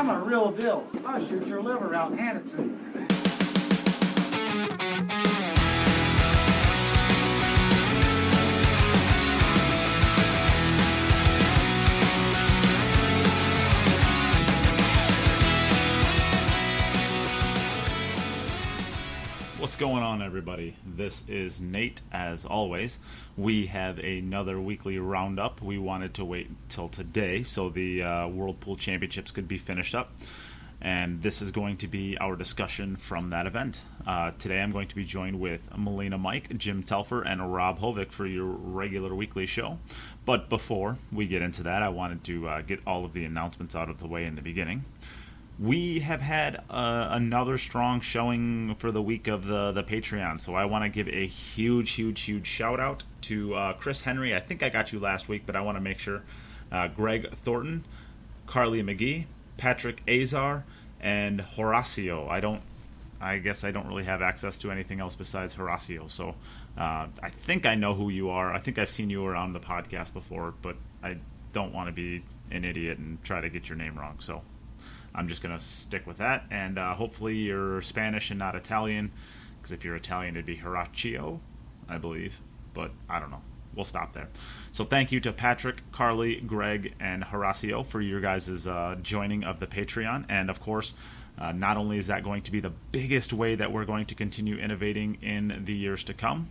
I'm a real deal. I'll shoot your liver out and hand it to you. What's going on, everybody? This is Nate, as always. We have another weekly roundup. We wanted to wait until today so the World Pool Championships could be finished up. And this is going to be our discussion from that event. Today I'm going to be joined with Molina Mike, Jim Telfer, and Rob Hovick for your regular weekly show. But before we get into that, I wanted to get all of the announcements out of the way in the beginning. We have had another strong showing for the week of the Patreon, so I want to give a huge shout out to Chris Henry. I think I got you last week, but I want to make sure. Greg Thornton, Carly McGee, Patrick Azar, and Horacio. I guess I don't really have access to anything else besides Horacio, so I think I know who you are. I think I've seen you around the podcast before, but I don't want to be an idiot and try to get your name wrong, so I'm just going to stick with that, and hopefully you're Spanish and not Italian, because if you're Italian, it'd be Horacio, I believe, but I don't know. We'll stop there. So thank you to Patrick, Carly, Greg, and Horacio for your guys' joining of the Patreon, and of course, not only is that going to be the biggest way that we're going to continue innovating in the years to come,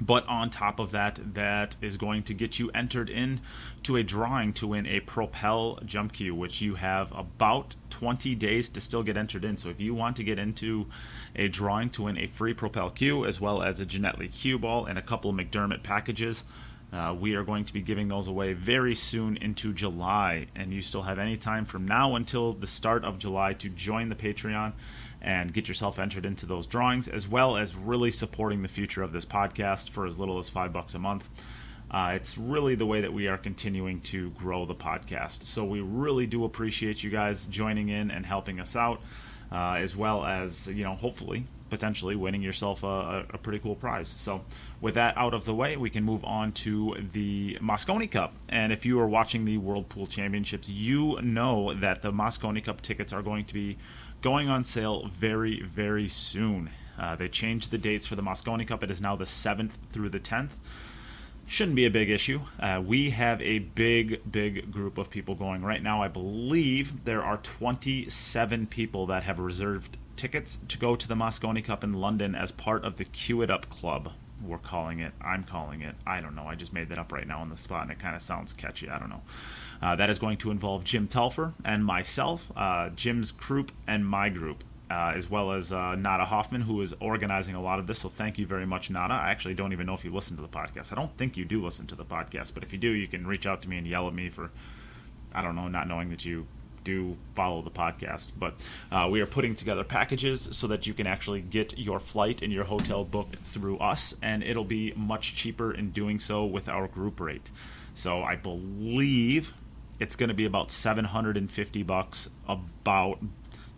but on top of that, that is going to get you entered into a drawing to win a Propel Jump Cue, which you have about 20 days to still get entered in. So if you want to get into a drawing to win a free Propel Cue, as well as a Jeanette Lee cue ball and a couple of McDermott packages, we are going to be giving those away very soon into July. And you still have any time from now until the start of July to join the Patreon and get yourself entered into those drawings, as well as really supporting the future of this podcast for as little as $5 a month. It's really the way that we are continuing to grow the podcast. So we really do appreciate you guys joining in and helping us out, as well as, hopefully, potentially winning yourself a pretty cool prize. So with that out of the way, we can move on to the Mosconi Cup. And if you are watching the World Pool Championships, you know that the Mosconi Cup tickets are going to be going on sale very, very soon. They changed the dates for the Mosconi Cup. It is now the 7th through the 10th. Shouldn't be a big issue. We have a big group of people going right now. I believe there are 27 people that have reserved tickets to go to the Mosconi Cup in London as part of the Cue It Up Club. We're calling it. I'm calling it. I don't know. I just made that up right now on the spot, and it kind of sounds catchy. I don't know. That is going to involve Jim Telfer and myself, Jim's group, and my group, as well as Nada Hoffman, who is organizing a lot of this. So thank you very much, Nada. I actually don't even know if you listen to the podcast. I don't think you do listen to the podcast, but if you do, you can reach out to me and yell at me for, I don't know, not knowing that you do follow the podcast. But we are putting together packages so that you can actually get your flight and your hotel booked through us, and it'll be much cheaper in doing so with our group rate. So I believe it's going to be about $750 about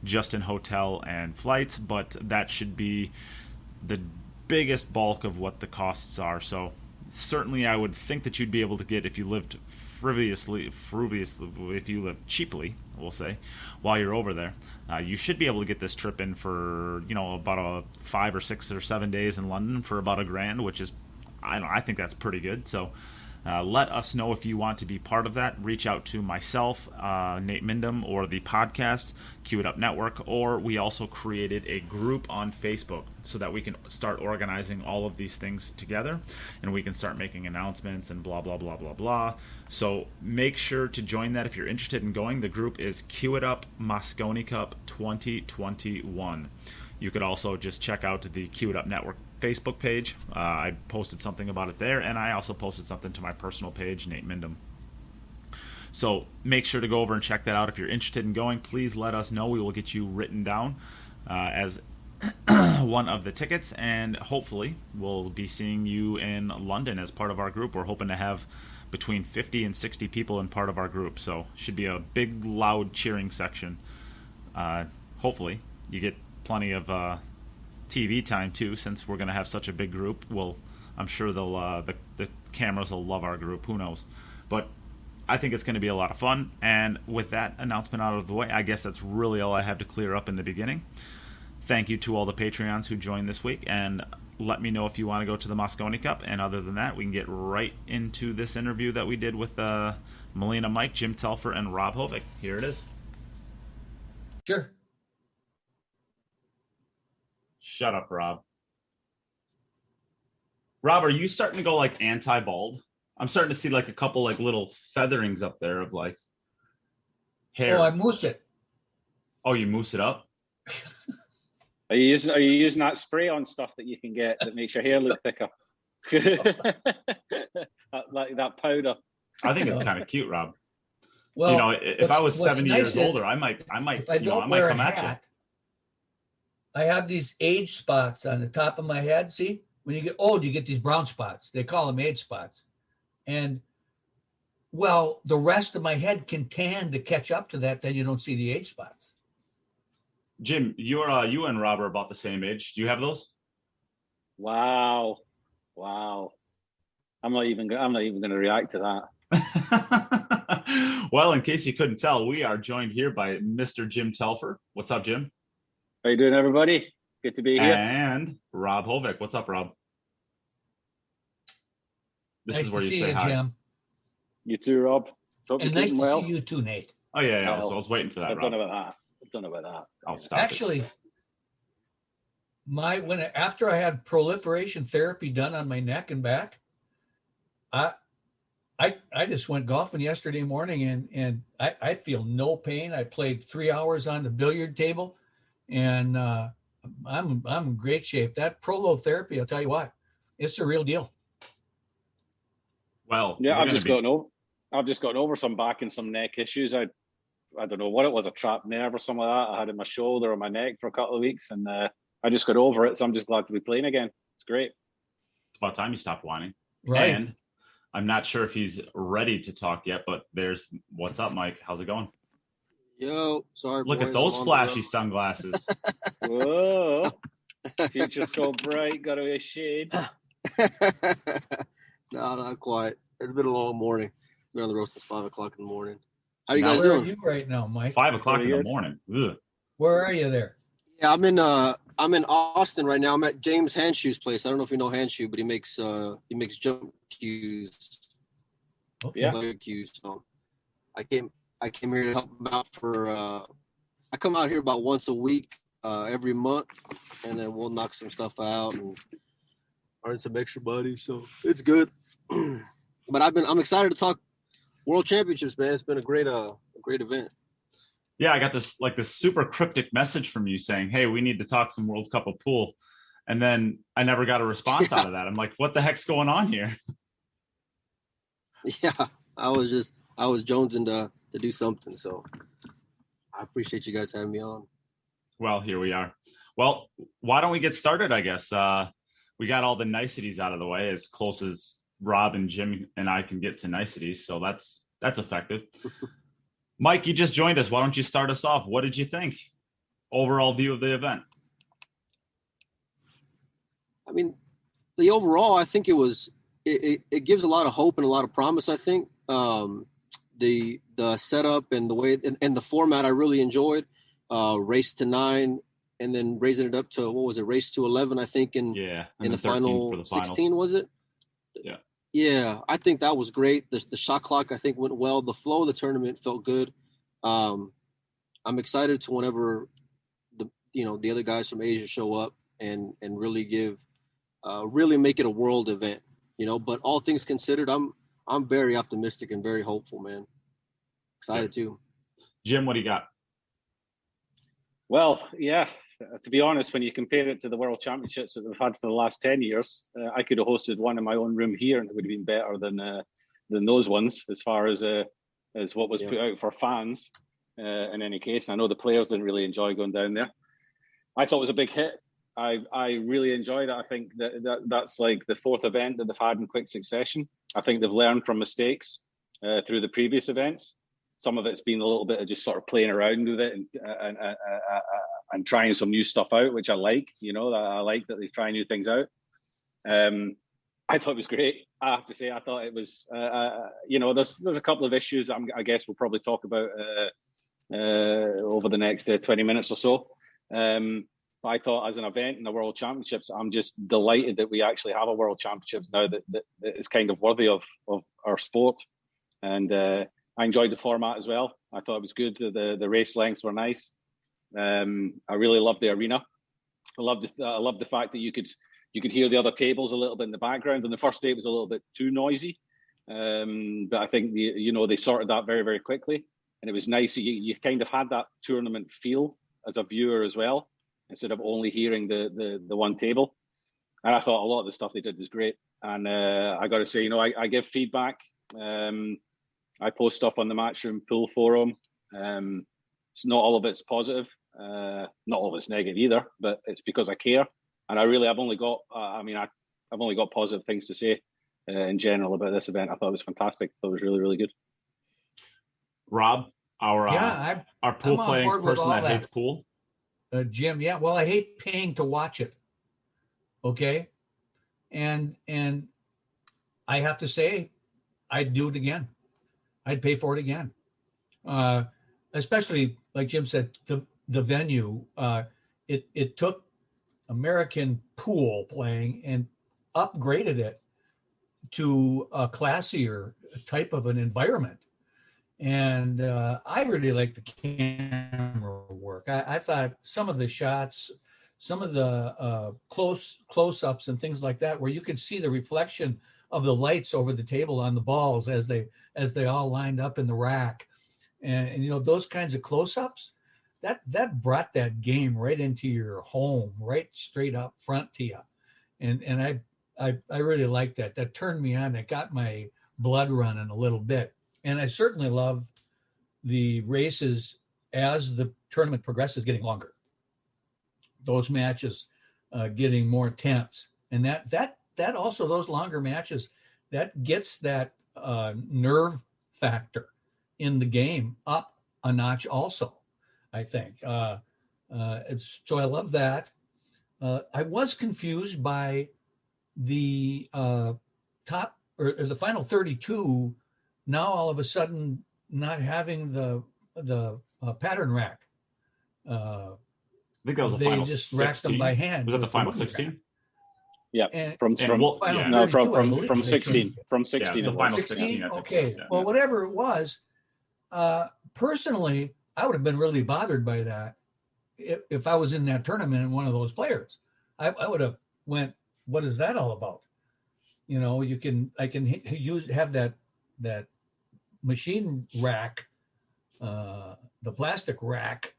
just in hotel and flights, but that should be the biggest bulk of what the costs are. So certainly I would think that you'd be able to get, if you lived frivolously, if you live cheaply, we'll say, while you're over there, you should be able to get this trip in for, about 5 or 6 or 7 days in London for about $1,000, which is, I think that's pretty good. So let us know if you want to be part of that. Reach out to myself, Neight Mindham, or the podcast, Cue It Up Network, or we also created a group on Facebook so that we can start organizing all of these things together, and we can start making announcements and blah, blah, blah, blah, blah. So make sure to join that if you're interested in going. The group is Cue It Up Mosconi Cup 2021. You could also just check out the Cue It Up Network Facebook page. I posted something about it there, and I also posted something to my personal page, Neight Mindham. So make sure to go over and check that out. If you're interested in going, please let us know. We will get you written down as one of the tickets, and hopefully we'll be seeing you in London as part of our group. We're hoping to have between 50 and 60 people in part of our group, so should be a big, loud cheering section. Hopefully you get plenty of TV time too, since we're going to have such a big group. I'm sure they'll the cameras will love our group. Who knows? But I think it's going to be a lot of fun. And with that announcement out of the way, I guess that's really all I have to clear up in the beginning. Thank you to all the Patreons who joined this week, and let me know if you want to go to the Mosconi Cup. And other than that, we can get right into this interview that we did with Molina Mike, Jim Telfer, and Rob Hovick. Here it is. Sure. Shut up, Rob. Rob, are you starting to go like anti-bald? I'm starting to see like a couple like little featherings up there of like hair. Oh, I mousse it. Oh, you mousse it up? Are you using that spray on stuff that you can get that makes your hair look thicker? Like that powder. I think it's kind of cute, Rob. Well, if I was 70 years nice older, I might if I don't wear come a at hat, I have these age spots on the top of my head. See, when you get old, you get these brown spots. They call them age spots. And well, the rest of my head can tan to catch up to that. Then you don't see the age spots. Jim, you and Rob are about the same age. Do you have those? Wow. I'm not even going to react to that. Well, in case you couldn't tell, we are joined here by Mr. Jim Telfer. What's up, Jim? How you doing, everybody? Good to be here. And Rob Hovick. What's up, Rob? This nice is where to you see say you, hi. Jim. You too, Rob. Hope And you're nice to keeping well. see you too, Nate. Oh yeah. Well, So I was waiting for that, I've Rob. done about that. I'll stop. Actually, after I had proliferation therapy done on my neck and back, I just went golfing yesterday morning and I feel no pain. I played 3 hours on the billiard table, and I'm in great shape. That prolotherapy, I'll tell you what, it's the real deal. Well, Yeah, I've just gotten over some back and some neck issues. I don't know what it was, a trapped nerve or something like that I had in my shoulder or my neck for a couple of weeks, and I just got over it. So I'm just glad to be playing again. It's great. It's about time you stopped whining. Right. And I'm not sure if he's ready to talk yet, but what's up, Mike? How's it going? Yo, sorry. Look boys, at those I'm on flashy the sunglasses. Whoa. Future's so bright, got away shade. road. No, not quite. It's been a long morning. Been on the road since 5 o'clock in the morning. How you Now, guys Where are doing? you right now, Mike? 5 o'clock in the Good. morning. Ugh. Where are you there? Yeah, I'm in Austin right now. I'm at James Handshoe's place. I don't know if you know Handshoe, but he makes jump cues. Okay. Yeah. Player cues. So I came here to help him out for I come out here about once a week, every month, and then we'll knock some stuff out and earn some extra money. So it's good. But I'm excited to talk World Championships, man. It's been a great event. Yeah, I got this super cryptic message from you saying, "Hey, we need to talk some World Cup of pool," and then I never got a response out of that. I'm like, "What the heck's going on here?" Yeah, I was jonesing to do something. So I appreciate you guys having me on. Well, here we are. Well, why don't we get started? I guess we got all the niceties out of the way, as close as Rob and Jim and I can get to niceties. So that's effective. Mike, you just joined us. Why don't you start us off? What did you think? Overall view of the event. I mean, the overall, I think it gives a lot of hope and a lot of promise. I think the setup and the way and the format I really enjoyed. Race to 9 and then raising it up to race to 11. I think in the final 16 was it? Yeah. Yeah, I think that was great. The shot clock I think went well. The flow of the tournament felt good. I'm excited to whenever the other guys from Asia show up and really really make it a world event. But all things considered, I'm very optimistic and very hopeful, man. Excited too. Jim, what do you got? Well, yeah, to be honest, when you compare it to the World Championships that we've had for the last 10 years, I could have hosted one in my own room here and it would have been better than those ones as far as what was put out for fans. In any case, I know the players didn't really enjoy going down there. I thought it was a big hit. I really enjoyed it. I think that's like the fourth event that they've had in quick succession. I think they've learned from mistakes through the previous events. Some of it's been a little bit of just sort of playing around with it and trying some new stuff out, which I like. I like that they try new things out. I I thought it was great. I have to say, I thought it was, there's a couple of issues I guess we'll probably talk about over the next 20 minutes or so. But I thought as an event in the World Championships, I'm just delighted that we actually have a World Championships now that is kind of worthy of our sport. And I enjoyed the format as well. I thought it was good. The race lengths were nice. I really loved the arena. I loved the fact that you could hear the other tables a little bit in the background. And the first day it was a little bit too noisy, but I think they sorted that very, very quickly, and it was nice. You kind of had that tournament feel as a viewer as well, instead of only hearing the one table. And I thought a lot of the stuff they did was great. And I got to say, I give feedback. I post stuff on the Matchroom pool forum. It's not all of it's positive, not all of it's negative either, but it's because I care. And I've only got positive things to say in general about this event. I thought it was fantastic. I thought it was really, really good. Rob, our pool playing person that hates pool. Jim, yeah. Well, I hate paying to watch it. Okay. And I have to say, I'd do it again. I'd pay for it again. Especially, like Jim said, the venue, it took American pool playing and upgraded it to a classier type of an environment. And I really like the camera work. I thought some of the shots, some of the close-ups and things like that, where you could see the reflection of the lights over the table on the balls as they all lined up in the rack. And those kinds of close-ups, that brought that game right into your home, right straight up front to you. And I really liked that. That turned me on. That got my blood running a little bit. And I certainly love the races as the tournament progresses, getting longer. Those matches getting more tense. And that also, those longer matches, that gets that nerve factor in the game up a notch also, I think. So I love that. I was confused by the top or the final 32 now all of a sudden not having the pattern rack. I think that was the they final just 16. racked them by hand. Was that the final 16? Yeah, from 16. From 16. Yeah, the final 16. Okay. Yeah. Well, whatever it was, personally, I would have been really bothered by that if I was in that tournament and one of those players. I would have went, what is that all about? I can have that machine rack, the plastic rack,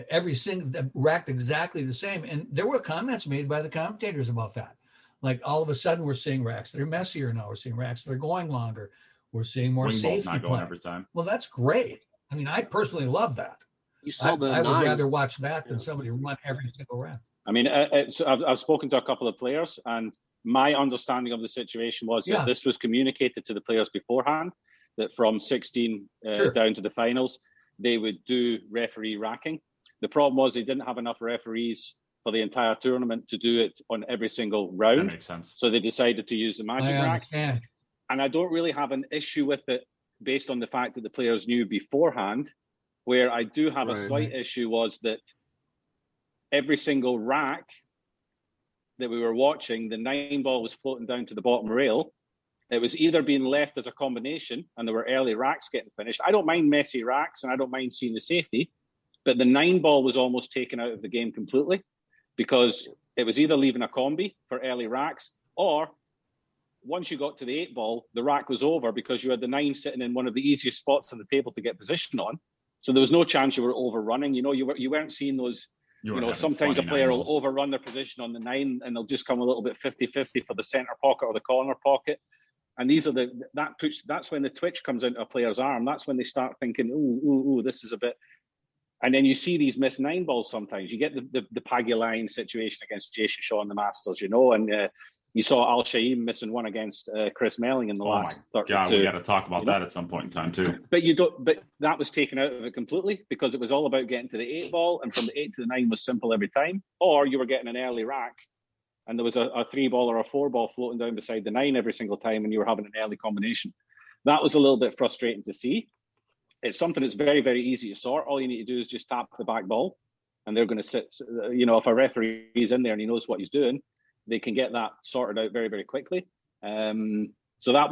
every single racked exactly the same. And there were comments made by the commentators about that. Like all of a sudden we're seeing racks that are messier now. We're seeing racks that are going longer. We're seeing more safety not going every time. Well, that's great. I mean, I personally love that. You saw I would rather watch that than somebody run every single rack. I mean, I've spoken to a couple of players, and my understanding of the situation was that this was communicated to the players beforehand, that from 16 down to the finals, they would do referee racking. The problem was they didn't have enough referees for the entire tournament to do it on every single round. That makes sense. So they decided to use the magic rack. Understand. And I don't really have an issue with it based on the fact that the players knew beforehand. Where I do have a slight issue was that every single rack that we were watching, the 9-ball was floating down to the bottom rail. It was either being left as a combination and there were early racks getting finished. I don't mind messy racks and I don't mind seeing the safety, but the 9-ball was almost taken out of the game completely because it was either leaving a combi for early racks, or once you got to the 8-ball, the rack was over because you had the 9 sitting in one of the easiest spots on the table to get position on. So there was no chance you were overrunning. You weren't seeing those. Sometimes a player will overrun their position on the 9 and they'll just come a little bit 50-50 for the center pocket or the corner pocket. And these are that's when the twitch comes into a player's arm. That's when they start thinking, ooh, this is a bit. And then you see these missed 9-balls sometimes. You get the Paguline situation against Jason Shaw in the Masters, and you saw Alshaheen missing one against Chris Melling in the last 32. God, we got to talk about that at some point in time too. But that was taken out of it completely because it was all about getting to the 8-ball, and from the 8 to the 9 was simple every time. Or you were getting an early rack and there was a 3-ball or a 4-ball floating down beside the 9 every single time, and you were having an early combination. That was a little bit frustrating to see. It's something that's very, very easy to sort. All you need to do is just tap the back ball, and they're going to sit. If a referee is in there and he knows what he's doing, they can get that sorted out very, very quickly. So I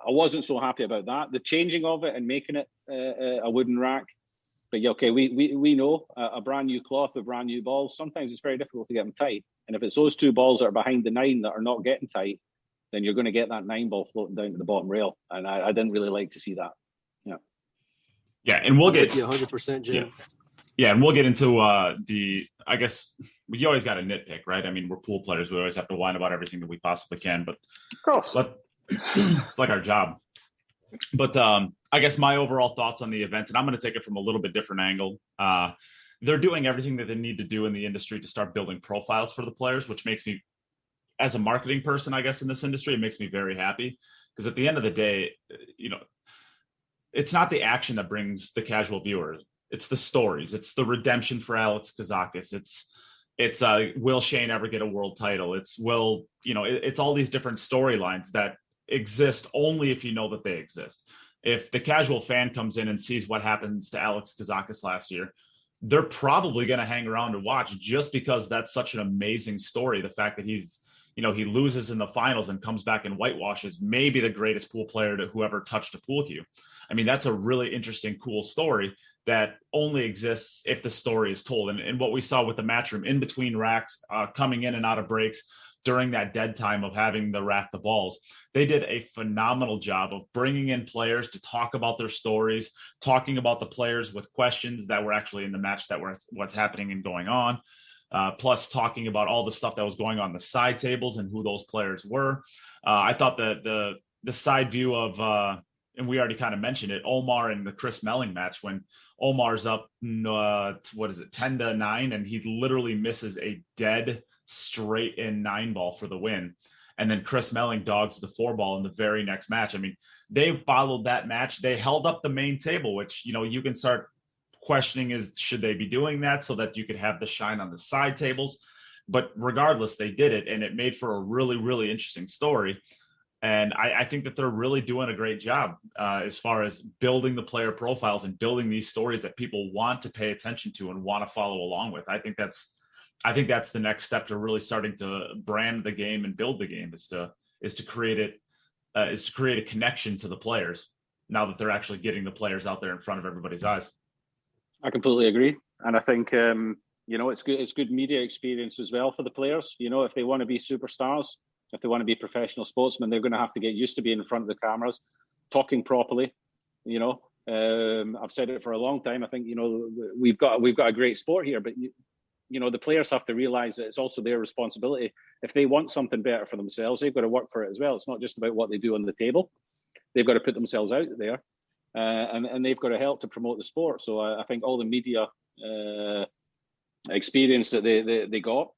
wasn't so happy about that. The changing of it and making it a wooden rack. But yeah, okay, we know a brand new cloth with brand new balls, sometimes it's very difficult to get them tight. And if it's those 2 balls that are behind the 9 that are not getting tight, then you're going to get that 9-ball floating down to the bottom rail. And I didn't really like to see that. Yeah. Yeah, and we'll get 100%, Jim. Yeah, and we'll get into I guess you always got to nitpick, right? I mean, we're pool players. We always have to whine about everything that we possibly can, but of course, it's like our job. But I guess my overall thoughts on the event, and I'm going to take it from a little bit different angle. They're doing everything that they need to do in the industry to start building profiles for the players, which makes me, as a marketing person, I guess, in this industry, it makes me very happy. Because at the end of the day, it's not the action that brings the casual viewer. It's the stories. It's the redemption for Alex Kazakis. It's will Shane ever get a world title? It's all these different storylines that exist only if you know that they exist. If the casual fan comes in and sees what happens to Alex Kazakis last year, they're probably going to hang around and watch just because that's such an amazing story. The fact that he loses in the finals and comes back and whitewashes maybe the greatest pool player to whoever touched a pool cue. I mean, that's a really interesting, cool story that only exists if the story is told. And what we saw with the Matchroom in between racks, coming in and out of breaks during that dead time of having to rack the balls, they did a phenomenal job of bringing in players to talk about their stories, talking about the players with questions that were actually in the match that were what's happening and going on. Plus talking about all the stuff that was going on the side tables and who those players were. I thought that the side view of, and we already kind of mentioned it, Omar and the Chris Melling match, when Omar's up, 10-9, and he literally misses a dead straight in 9-ball for the win. And then Chris Melling dogs the 4-ball in the very next match. I mean, they followed that match. They held up the main table, which, you can start questioning should they be doing that so that you could have the shine on the side tables? But regardless, they did it, and it made for a really, really interesting story. And I think that they're really doing a great job as far as building the player profiles and building these stories that people want to pay attention to and want to follow along with. I think that's the next step to really starting to brand the game and build the game is to create a connection to the players now that they're actually getting the players out there in front of everybody's eyes. I completely agree. And I think, it's good media experience as well for the players. If they want to be superstars, if they want to be professional sportsmen, they're going to have to get used to being in front of the cameras, talking properly. I've said it for a long time. I think, we've got a great sport here, but the players have to realize that it's also their responsibility. If they want something better for themselves, they've got to work for it as well. It's not just about what they do on the table. They've got to put themselves out there. And they've got to help to promote the sport. So I think all the media experience that they got,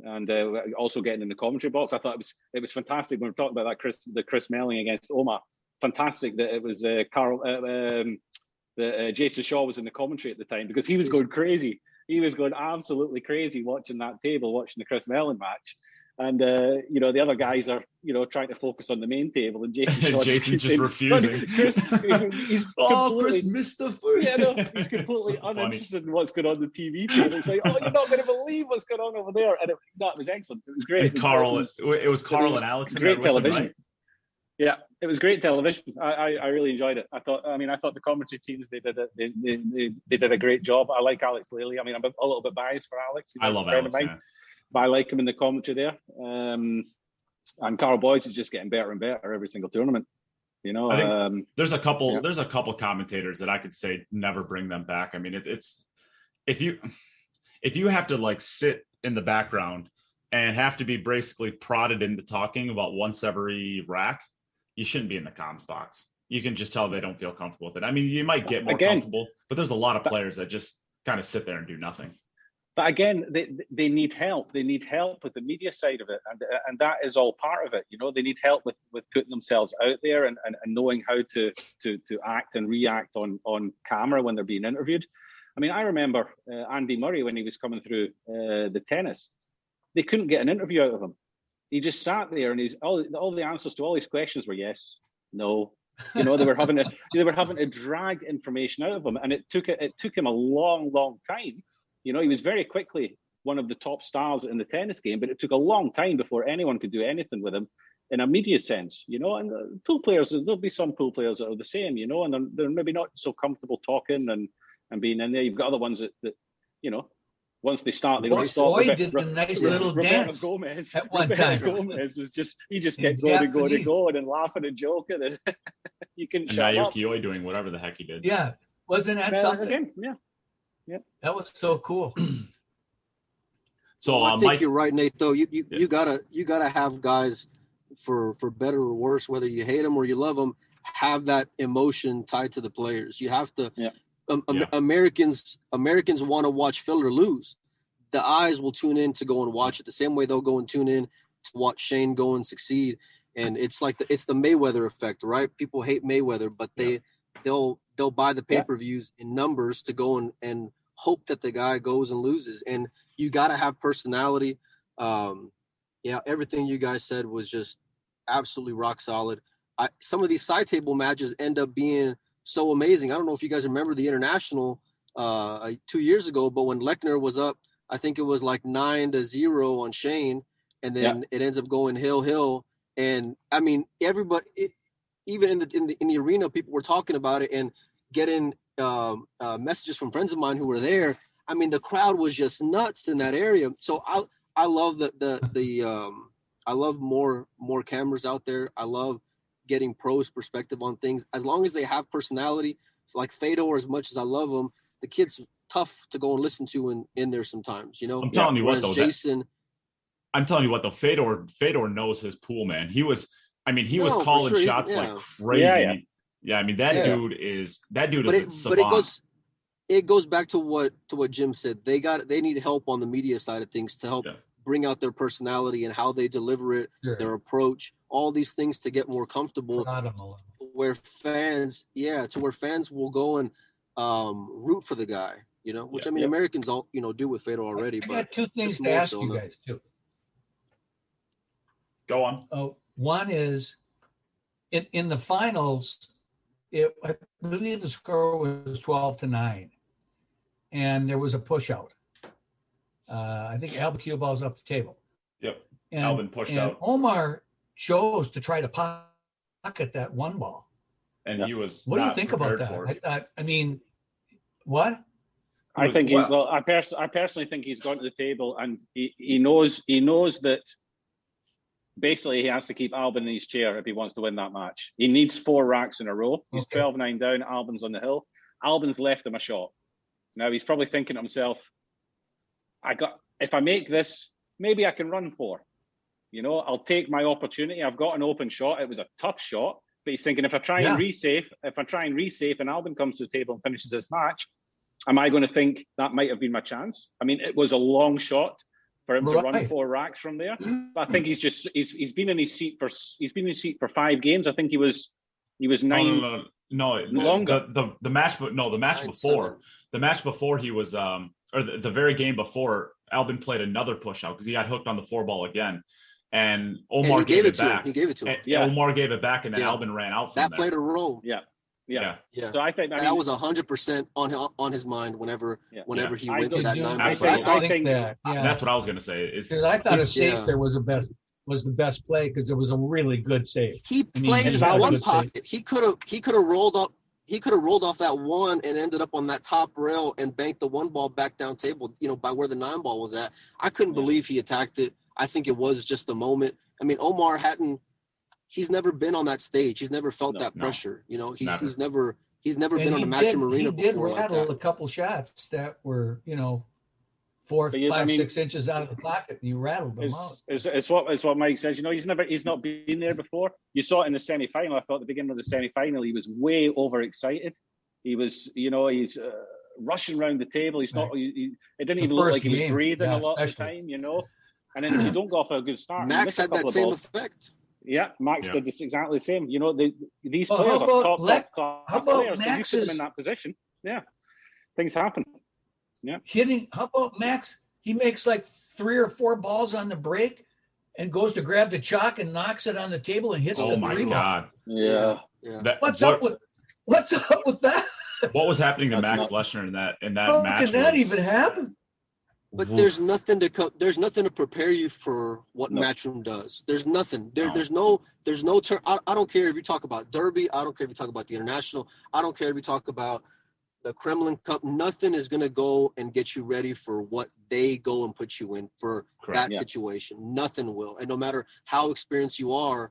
and also getting in the commentary box, I thought it was fantastic when we were talking about that Chris Melling against Omar. Fantastic that it was Jason Shaw was in the commentary at the time, because he was going crazy. He was going absolutely crazy watching that table, watching the Chris Melling match. And, the other guys are, trying to focus on the main table, and Jason's just refusing. Chris missed the food. Yeah, no, he's completely so uninterested in what's going on the TV feed. It's like, you're not going to believe what's going on over there. And it was excellent. It was great. And Carl and Alex. Great television. Right? Yeah, it was great television. I really enjoyed it. I thought the commentary teams, they did a great job. I like Alex Lely. I mean, I'm a little bit biased for Alex. I love Alex, but I like him in the commentary there. And Carl Boyce is just getting better and better every single tournament. I think there's a couple commentators that I could say never bring them back. I mean, it's if you have to sit in the background and have to be basically prodded into talking about once every rack, you shouldn't be in the comms box. You can just tell they don't feel comfortable with it. I mean, you might get more comfortable, but there's a lot of players that just kind of sit there and do nothing. But again, they need help. They need help with the media side of it, and that is all part of it. They need help with putting themselves out there and knowing how to act and react on camera when they're being interviewed. I mean, I remember Andy Murray when he was coming through the tennis. they couldn't get an interview out of him. He just sat there, and all the answers to all his questions were yes, no. You know, they were having to drag information out of him, and it took him a long time. You know, he was very quickly one of the top stars in the tennis game, but it took a long time before anyone could do anything with him in a media sense. You know, and pool players, there'll be some pool players that are the same. You know, and they're maybe not so comfortable talking and being in there. You've got other ones that you know. Once they start, they don't stop. Roy did a nice little dance Gomez, at one time. Gomez was just kept going and laughing and joking, and you couldn't shut up. Naoki Oi doing whatever the heck he did. Yeah, wasn't that something? Again, yeah, that was so cool. So I think you're right, Nate. Though you gotta have guys for better or worse, whether you hate them or you love them, have that emotion tied to the players. You have to. Yeah. Americans want to watch Federer lose. The eyes will tune in to go and watch it the same way they'll go and tune in to watch Shane go and succeed. And it's like it's the Mayweather effect, right? People hate Mayweather, but they'll buy the pay-per-views in numbers to go and hope that the guy goes and loses. And you got to have personality. Everything you guys said was just absolutely rock solid. Some of these side table matches end up being so amazing. I don't know if you guys remember the international 2 years ago, but when Lechner was up, I think it was like 9-0 on Shane, and then it ends up going hill. And I mean, everybody, even in the arena, people were talking about it and getting messages from friends of mine who were there. I mean, the crowd was just nuts in that area. So I love I love more cameras out there. I love getting pros' perspective on things. As long as they have personality, like Fedor, as much as I love him, the kid's tough to go and listen to in there sometimes, you know? I'm telling you what, though. Jason, I'm telling you what, though. Fedor knows his pool, man. He was calling shots like crazy. Yeah, I mean, that dude is a savant. But it goes back to what Jim said. They need help on the media side of things to help bring out their personality and how they deliver it, their approach, all these things to get more comfortable. Where fans will go and root for the guy, you know, which Americans all do with Fedor already. I got two things to ask you guys too. Go on. One is in the finals, I believe the score was 12-9, and there was a push out. I think Albin cue balls up the table. Yep. And Albin pushed out. Omar chose to try to pocket that one ball. And he was. What do you think about that? I mean, what? I think I personally think he's gone to the table, and he knows that basically he has to keep Albin in his chair if he wants to win that match. He needs 4 racks in a row. He's 12-9 down. Albin's on the hill. Albin's left him a shot. Now he's probably thinking to himself, if I make this, maybe I can run 4. You know, I'll take my opportunity. I've got an open shot. It was a tough shot, but he's thinking if I try and resafe, and Albin comes to the table and finishes this match, am I going to think that might have been my chance? I mean, it was a long shot for him to run 4 racks from there. But I think he's been in his seat for 5 games. I think he was 9. No, longer. The match before. The match before he was or the very game before, Albin played another push out because he got hooked on the 4 ball again, and Omar gave it back. He gave it to him. Omar gave it back, and then Albin ran out from that. Played a role. Yeah. So I think that was 100% on his mind whenever he went to that 9. I think that's what I was going to say. I thought a safe there was the best play because it was a really good save. He played one pocket. He could have rolled up. He could have rolled off that 1 and ended up on that top rail and banked the 1 ball back down table, by where the 9 ball was at. I couldn't believe he attacked it. I think it was just a moment. I mean, Omar he's never been on that stage. He's never felt that pressure. He's never been on a Matchroom arena before. He did rattle a couple shots that were, 4, 5, 6 inches out of the pocket, and you rattled them out. It's what Mike says. He's not been there before. You saw it in the semi-final. I thought at the beginning of the semi-final, he was way overexcited. He was, he's rushing around the table. He's not. It didn't even look like he was breathing a lot of the time. And then if you don't go off a good start, Max had that same effect. Yeah, Max did this exactly the same. These players are top class players. When you put them in that position, things happen. Yeah. How about Max he makes like 3 or 4 balls on the break and goes to grab the chalk and knocks it on the table and hits the 3 ball. God. Yeah. What's up with that? What was happening to That's Max nuts. Leshner in that How match? can that even happen? But there's nothing to prepare you for what Matchroom does. There's nothing. There's no turn. I don't care if you talk about Derby. I don't care if you talk about the International. I don't care if you talk about the Kremlin Cup. Nothing is going to go and get you ready for what they go and put you in for that situation. Nothing will. And no matter how experienced you are,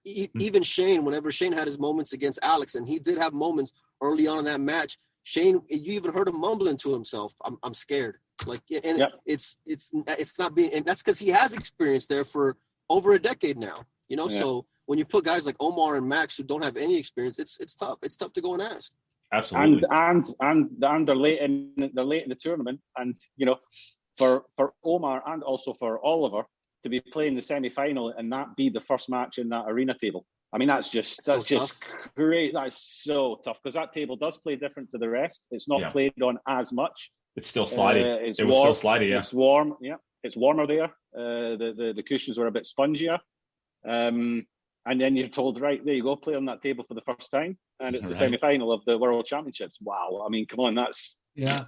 even Shane, whenever Shane had his moments against Alex, and he did have moments early on in that match, Shane, you even heard him mumbling to himself, I'm scared. Like, and it's not being, and that's because he has experience there for over a decade now, you know. So when you put guys like Omar and Max who don't have any experience, it's tough. It's tough to go and ask. Absolutely. And they're late in the tournament, and you know, for Omar and also for Olivér to be playing the semi-final and that be the first match in that arena table. I mean, that's just great. That's so tough because that table does play different to the rest. It's not played on as much. It's still slidey. It was still slidey. Yeah. It's warm. Yeah, it's warmer there. The cushions were a bit spongier. And then you're told, right, there you go, play on that table for the first time, and it's the semi-final of the World Championships. Wow. I mean, come on, that's Well,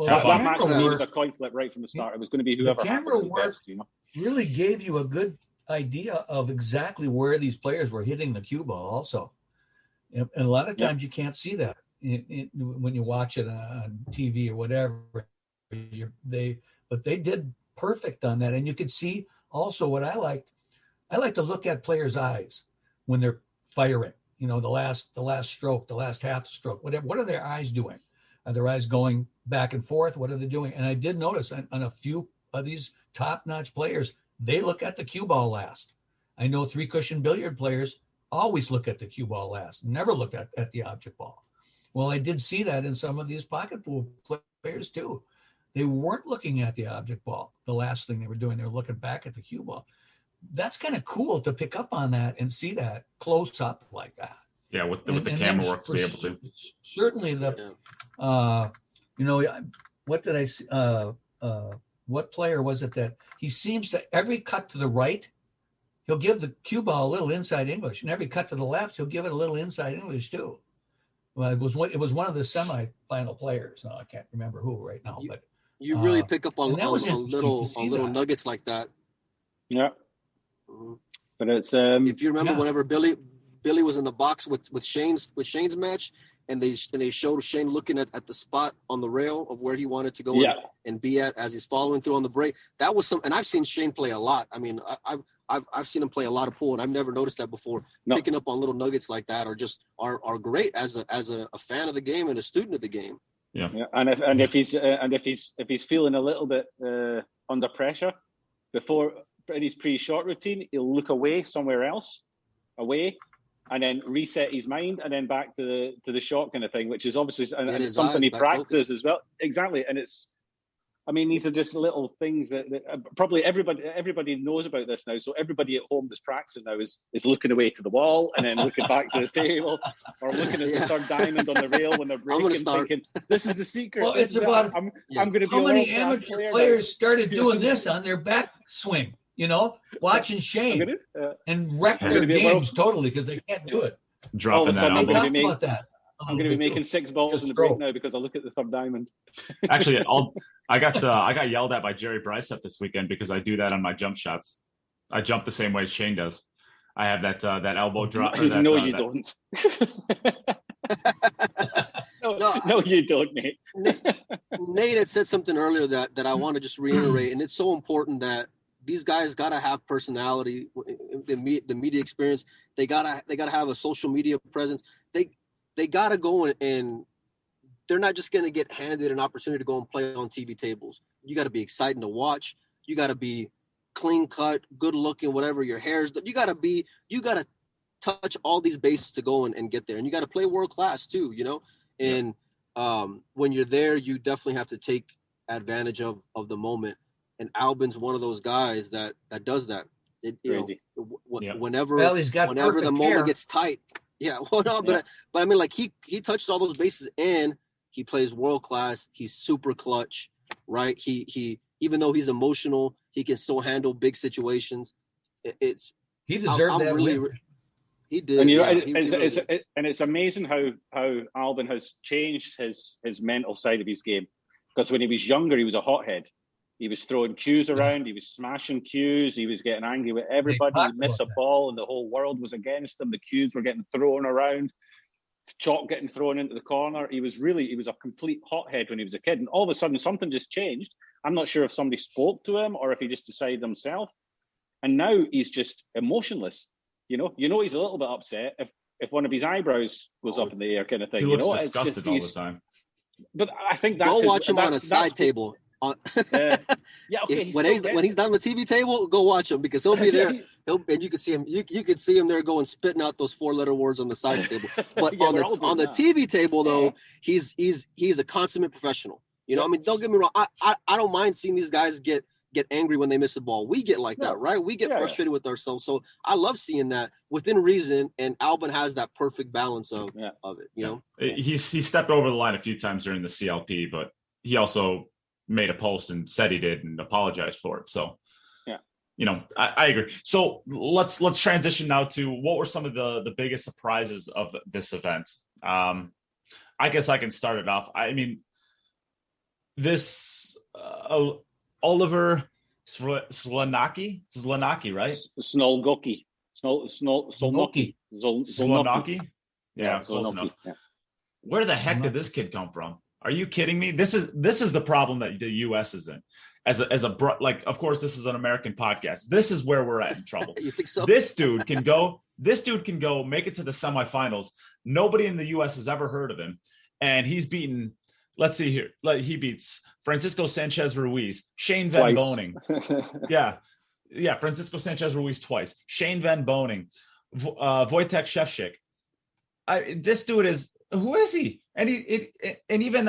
that match was a coin flip right from the start. It was going to be whoever the camera work best, you know. Really gave you a good idea of exactly where these players were hitting the cue ball also. And a lot of times you can't see that when you watch it on TV or whatever. But they did perfect on that. And you could see also what I liked. I like to look at players' eyes when they're firing, you know, the last stroke, the last half stroke, whatever. What are their eyes doing? Are their eyes going back and forth? What are they doing? And I did notice on a few of these top-notch players, they look at the cue ball last. I know 3-cushion billiard players always look at the cue ball last, never look at the object ball. Well, I did see that in some of these pocket pool players too. They weren't looking at the object ball. The last thing they were doing, they were looking back at the cue ball. That's kind of cool to pick up on that and see that close up like that. Yeah, with the camera work to be able to. Certainly you know, what did I see? What player was it that he seems to every cut to the right, he'll give the cue ball a little inside English, and every cut to the left, he'll give it a little inside English too. Well, it was one of the semifinal players. I can't remember who right now, but you really pick up on little nuggets like that. Yeah, but it's if you remember whenever Billy was in the box with Shane's match. And they showed Shane looking at the spot on the rail of where he wanted to go and be at as he's following through on the break. That was and I've seen Shane play a lot. I mean, I've seen him play a lot of pool, and I've never noticed that before. Picking up on little nuggets like that are great as a fan of the game and a student of the game. Yeah. And if he's feeling a little bit under pressure before in his pre-shot routine, he'll look somewhere else. And then reset his mind, and then back to the shot kind of thing, which is obviously and it's something he practices as well. Exactly, and these are just little things that probably everybody knows about this now. So everybody at home that's practicing now is looking away to the wall and then looking back to the table, or looking at the third diamond on the rail when they're breaking, thinking, "This is the secret." Well, it's about I'm going to be. How many amateur players started doing this on their backswing? You know, watching Shane and wreck their games totally because they can't do it. Dropping that elbow. elbow. I'm going to be making 6 balls in the break now because I look at the third diamond. Actually, I got yelled at by Jerry Brycepp this weekend because I do that on my jump shots. I jump the same way Shane does. I have that elbow drop. No, you don't. No, you don't, Nate. Nate had said something earlier that I want to just reiterate, and it's so important that these guys gotta have personality, the media experience. They gotta have a social media presence. They gotta go and they're not just gonna get handed an opportunity to go and play on TV tables. You gotta be exciting to watch. You gotta be clean cut, good looking, whatever your hair's. You gotta touch all these bases to go and get there, and you gotta play world class too. You know, and when you're there, you definitely have to take advantage of the moment. And Albin's one of those guys that does that. Whenever the moment gets tight. Yeah, well, no, but I mean, like he touches all those bases and he plays world class. He's super clutch, right? He even though he's emotional, he can still handle big situations. He deserved that really, win. He did. And It's it's amazing how Albin has changed his mental side of his game. Because when he was younger, he was a hothead. He was throwing cues around. He was smashing cues. He was getting angry with everybody. He'd miss a ball, and the whole world was against him. The cues were getting thrown around. Chalk getting thrown into the corner. He was a complete hothead when he was a kid. And all of a sudden, something just changed. I'm not sure if somebody spoke to him or if he just decided himself. And now he's just emotionless. You know, he's a little bit upset if one of his eyebrows was up in the air, kind of thing. He looks disgusted all the time. But I think that's go watch him on a side table. Yeah, okay. When he's not on the TV table, go watch him because he'll be there. And you can see him. You could see him there going spitting out those 4-letter words on the side table. But Yeah, on the TV table though, he's a consummate professional. You know, I mean, don't get me wrong. I don't mind seeing these guys get angry when they miss a ball. We get like that, right? We get frustrated with ourselves. So I love seeing that within reason. And Albin has that perfect balance of it. You know, he stepped over the line a few times during the CLP, but he also made a post and said he did and apologized for it. So, you know, I agree. So let's transition now to what were some of the biggest surprises of this event. I guess I can start it off. I mean, this Olivér Szolnoki, right? Szolnoki. Yeah, close enough. Yeah. Where the heck did this kid come from? Are you kidding me? This is the problem that the U.S. is in. Of course, this is an American podcast. This is where we're at in trouble. You think so? This dude can go make it to the semifinals. Nobody in the U.S. has ever heard of him, and he's beaten. Let's see here. He beats Francisco Sanchez Ruiz, Shane Van Boening. Yeah, Francisco Sanchez Ruiz twice. Shane Van Boening, Wojtek Szewczyk. This dude is. Who is he? And even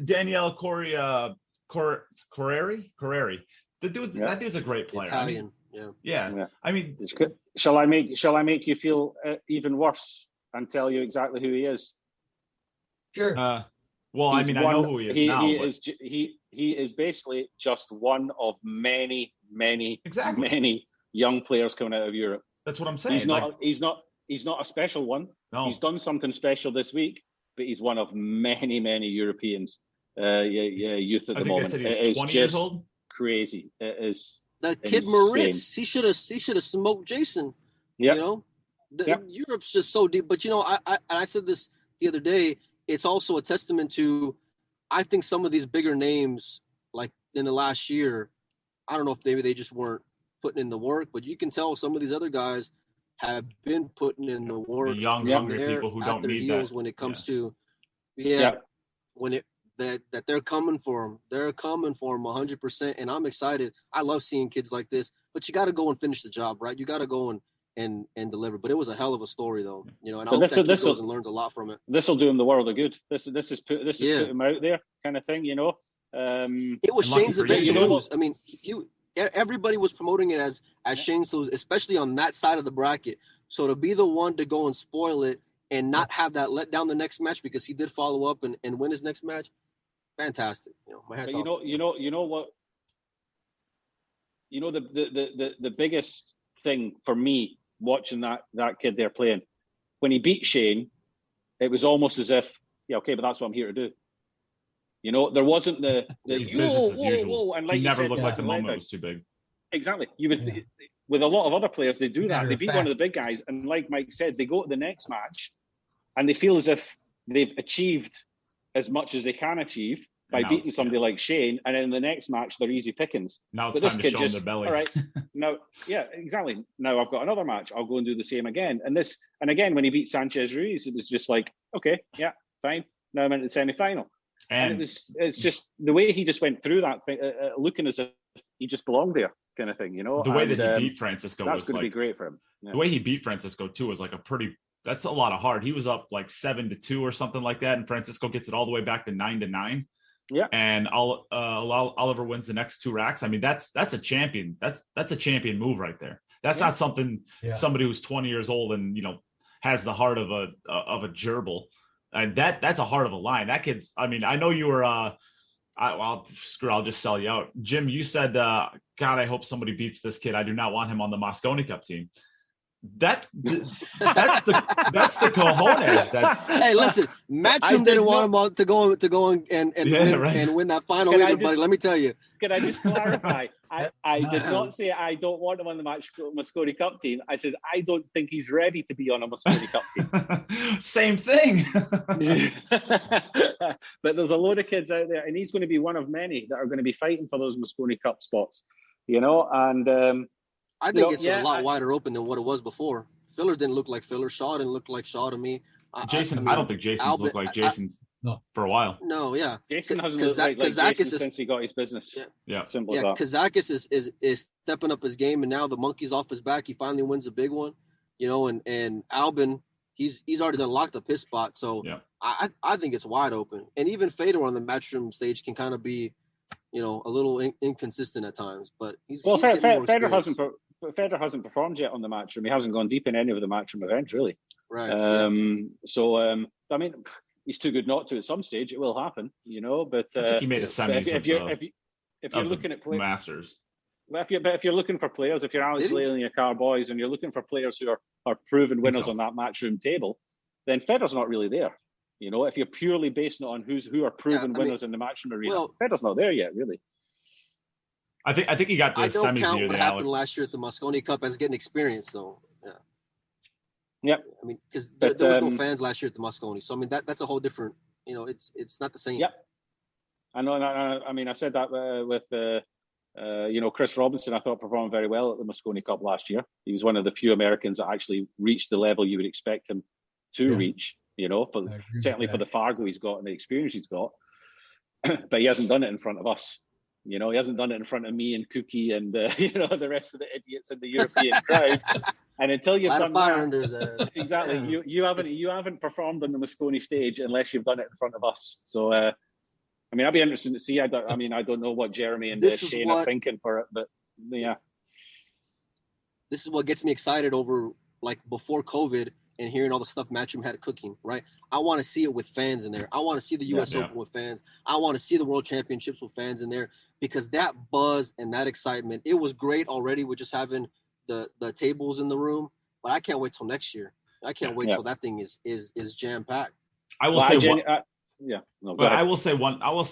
Daniel Correri. That dude's a great player. Italian. Yeah. I mean, shall I make you feel even worse and tell you exactly who he is? Sure. Well, I know who he is now. He is basically just one of many young players coming out of Europe. That's what I'm saying. He's not a special one. No. He's done something special this week, but he's one of many Europeans. Youth at the moment. It is 20 years old. Crazy. It is. That kid Moritz, he should have smoked Jason. Yeah. You know, Europe's just so deep. But you know, I said this the other day. It's also a testament to, I think some of these bigger names, like in the last year, I don't know if maybe they just weren't putting in the work, but you can tell some of these other guys have been putting in the work. The young, hungry people who don't need that. When it comes to, when that they're coming for him. They're coming for him 100%. And I'm excited. I love seeing kids like this, but you got to go and finish the job, right? You got to go and deliver. But it was a hell of a story, though. You know, and I hope that kid goes and learns a lot from it. This will do him the world of good. This is put him out there, kind of thing. You know, it was Shane's event to lose. I mean, everybody was promoting it as Shane's lose, especially on that side of the bracket. So to be the one to go and spoil it and not have that let down the next match because he did follow up and win his next match, fantastic. You know, my hat's off. You know what? You know the biggest thing for me watching that kid there playing, when he beat Shane, it was almost as if, but that's what I'm here to do. You know, there wasn't the business as usual. And like he never said, looked like the moment was too big. Exactly. With a lot of other players, they do that. They beat one of the big guys, and like Mike said, they go to the next match, and they feel as if they've achieved as much as they can achieve by beating somebody like Shane, and in the next match they're easy pickings. Now it's time to show them their belly. All right, now, exactly. Now I've got another match. I'll go and do the same again. And again, when he beat Sanchez Ruiz, it was just like, okay, yeah, fine. Now I'm in the semi-final. And it's just the way he just went through that thing, looking as if he just belonged there, kind of thing, you know. The way that he beat Francisco that's going to be great for him. Yeah. The way he beat Francisco too was like that's a lot of hard. He was up like 7-2 or something like that, and Francisco gets it all the way back to 9-9. Yeah, and Oliver wins the next 2 racks. I mean, that's a champion. That's a champion move right there. That's not something somebody who's 20 years old and has the heart of a gerbil. And that's a heart of a lion. That kid's. I mean, I know you were. I I'll just sell you out. Jim, you said, God, I hope somebody beats this kid. I do not want him on the Mosconi Cup team. That's the cojones. Hey, listen, Matchroom didn't want him on to go and win that final either, buddy. Let me tell you. Can I just clarify? I did not say I don't want him on the Mosconi Cup team. I said I don't think he's ready to be on a Mosconi Cup team. Same thing. But there's a load of kids out there, and he's going to be one of many that are going to be fighting for those Mosconi Cup spots. And I think it's a lot wider open than what it was before. Filler didn't look like Filler. Shaw didn't look like Shaw to me. Jason, I don't think Jason's looked like Jason's for a while. No, yeah. Jason hasn't looked like Jason since he got his business. Yeah. Simple as that. Kazakis is stepping up his game, and now the monkey's off his back. He finally wins a big one, and Albin, he's already done locked up his spot. So I think it's wide open. And even Fedor on the Matchroom stage can kind of be, a little inconsistent at times. But Fedor hasn't performed yet on the Matchroom. He hasn't gone deep in any of the Matchroom events, really. Right. I mean, he's too good not to at some stage. It will happen, But I think he made a semis if you're looking at players, Masters. Well, if you're looking for players, if you're Alex Lely and your Cowboys, and you're looking for players who are proven winners on that Matchroom table, then Fedor's not really there. If you're purely basing it on who are proven winners in the Matchroom arena, Fedor's not there yet, really. I think he got to the semis. I don't count what happened last year at the Mosconi Cup as getting experience, though. Yeah. Yep. I mean, because there was no fans last year at the Mosconi, so I mean that's a whole different. It's not the same. Yep. I know. I mean, I said that with Chris Robinson. I thought performed very well at the Mosconi Cup last year. He was one of the few Americans that actually reached the level you would expect him to reach. Certainly for the Fargo he's got and the experience he's got, but he hasn't done it in front of us. He hasn't done it in front of me and Cookie and the rest of the idiots in the European crowd. And until you've done that, exactly, you haven't performed on the Mosconi stage unless you've done it in front of us. So, I mean, I'd be interested to see. I don't know what Jeremy and Shane are thinking for it, but yeah. This is what gets me excited over before COVID and hearing all the stuff Matchroom had cooking, right? I want to see it with fans in there. I want to see the U.S. Open with fans. I want to see the World Championships with fans in there because that buzz and that excitement, it was great already with just having the tables in the room, but I can't wait till next year. I can't wait till that thing is jam-packed. I will I will say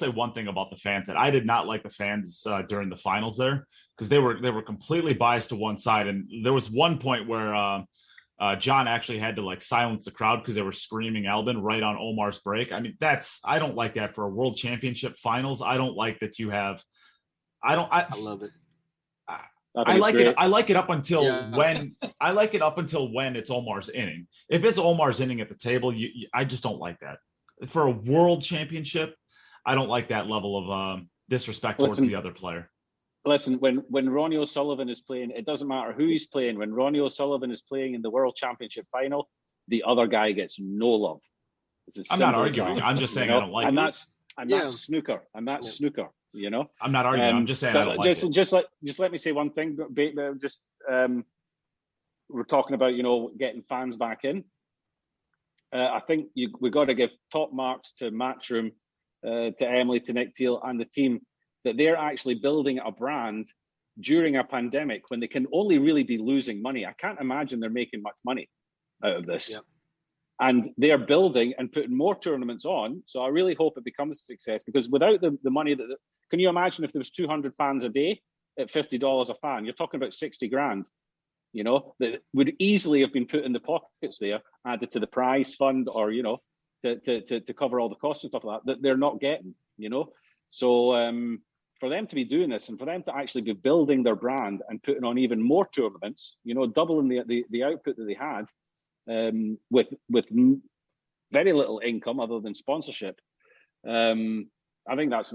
one thing about the fans that I did not like the fans during the finals there because they were completely biased to one side, and there was one point where John actually had to silence the crowd because they were screaming Albin right on Omar's break. I mean, I don't like that for a world championship finals. I don't like that you have. I love it. I like it up until when it's Omar's inning. If it's Omar's inning at the table, I just don't like that. For a world championship, I don't like that level of disrespect towards the other player. Listen, when Ronnie O'Sullivan is playing, it doesn't matter who he's playing. When Ronnie O'Sullivan is playing in the World Championship final, the other guy gets no love. I'm not arguing. I'm just saying I don't like it. That's snooker. And that's snooker. I'm not arguing. I'm just saying I don't like it. Just let me say one thing. We're talking about getting fans back in. I think we got to give top marks to Matchroom, to Emily, to Nick Teal, and the team that they're actually building a brand during a pandemic when they can only really be losing money. I can't imagine they're making much money out of this. Yep. And they're building and putting more tournaments on. So I really hope it becomes a success because without the money can you imagine if there was 200 fans a day at $50 a fan? You're talking about 60 grand, that would easily have been put in the pockets there, added to the prize fund or, to cover all the costs and stuff like that they're not getting, So for them to be doing this and for them to actually be building their brand and putting on even more tournaments, doubling the output that they had with very little income other than sponsorship. I think that's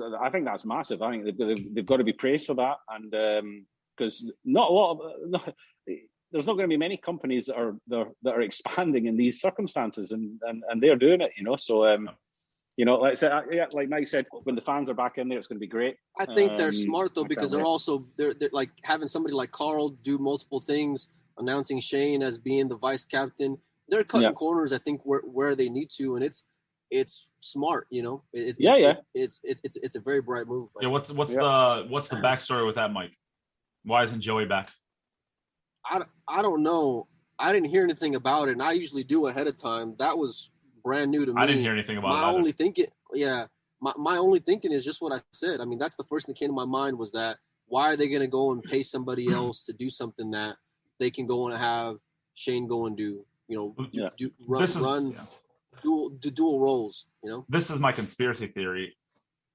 massive. I think they've got to be praised for that. And because there's not going to be many companies that are expanding in these circumstances and they're doing it, So, like I said, like Mike said, when the fans are back in there, it's going to be great. I think they're smart though because they're like having somebody like Carl do multiple things, announcing Shane as being the vice captain. They're cutting corners, I think, where they need to, and it's smart. Yeah. It's a very bright move. Yeah. What's the backstory with that, Mike? Why isn't Joey back? I don't know. I didn't hear anything about it, and I usually do ahead of time. That was brand new to me. I didn't hear anything about it. My only thinking is just what I said. I mean, that's the first thing that came to my mind was that why are they going to go and pay somebody else to do something that they can go and have Shane go and do? Run dual roles. This is my conspiracy theory,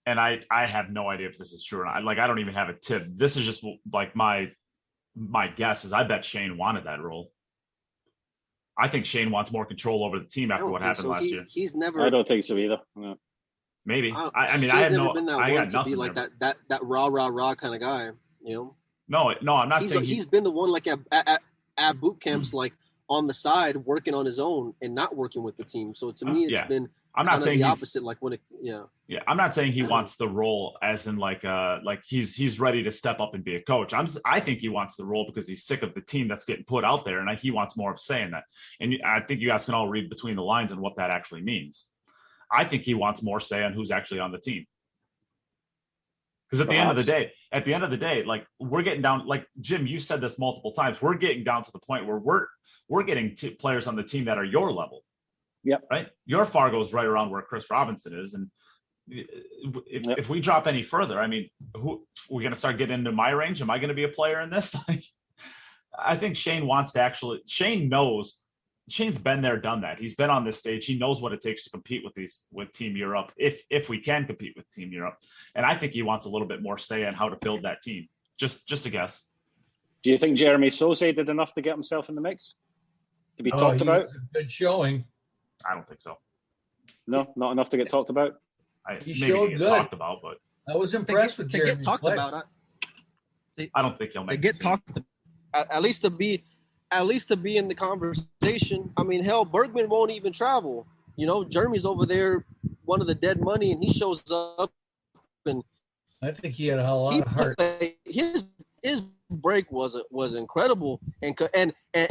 and I have no idea if this is true or not. Like, I don't even have a tip. This is just like my guess is I bet Shane wanted that role. I think Shane wants more control over the team after what happened last year. He's never. I don't think so either. No. Maybe. I mean, I have no. I got nothing. Be like that rah kind of guy. No, I'm not saying he's been the one like at boot camps, like on the side working on his own and not working with the team. So to me, it's been. I'm not saying the opposite. Like when Yeah, I'm not saying he wants the role as in like he's ready to step up and be a coach. I think he wants the role because he's sick of the team that's getting put out there, and he wants more of saying that. And I think you guys can all read between the lines and what that actually means. I think he wants more say on who's actually on the team. Because at the end of the day, like we're getting down, like Jim, you said this multiple times, we're getting down to the point where we're getting players on the team that are your level. Yep. Right. Your Fargo's right around where Chris Robinson is. And if we drop any further, I mean, we're going to start getting into my range. Am I going to be a player in this? I think Shane wants to Shane's been there, done that. He's been on this stage. He knows what it takes to compete with Team Europe, if we can compete with Team Europe. And I think he wants a little bit more say on how to build that team. Just a guess. Do you think Jeremy Sose did enough to get himself in the mix? To be talked about? Was a good showing. I don't think so. No, not enough to get talked about? He showed good. Talked about, but I was impressed with Jeremy. To get talked about. I don't think he'll make it. To get talked at least to be in the conversation. I mean, hell, Bergman won't even travel. Jeremy's over there, one of the dead money, and he shows up. And I think he had a lot of heart. His break was incredible and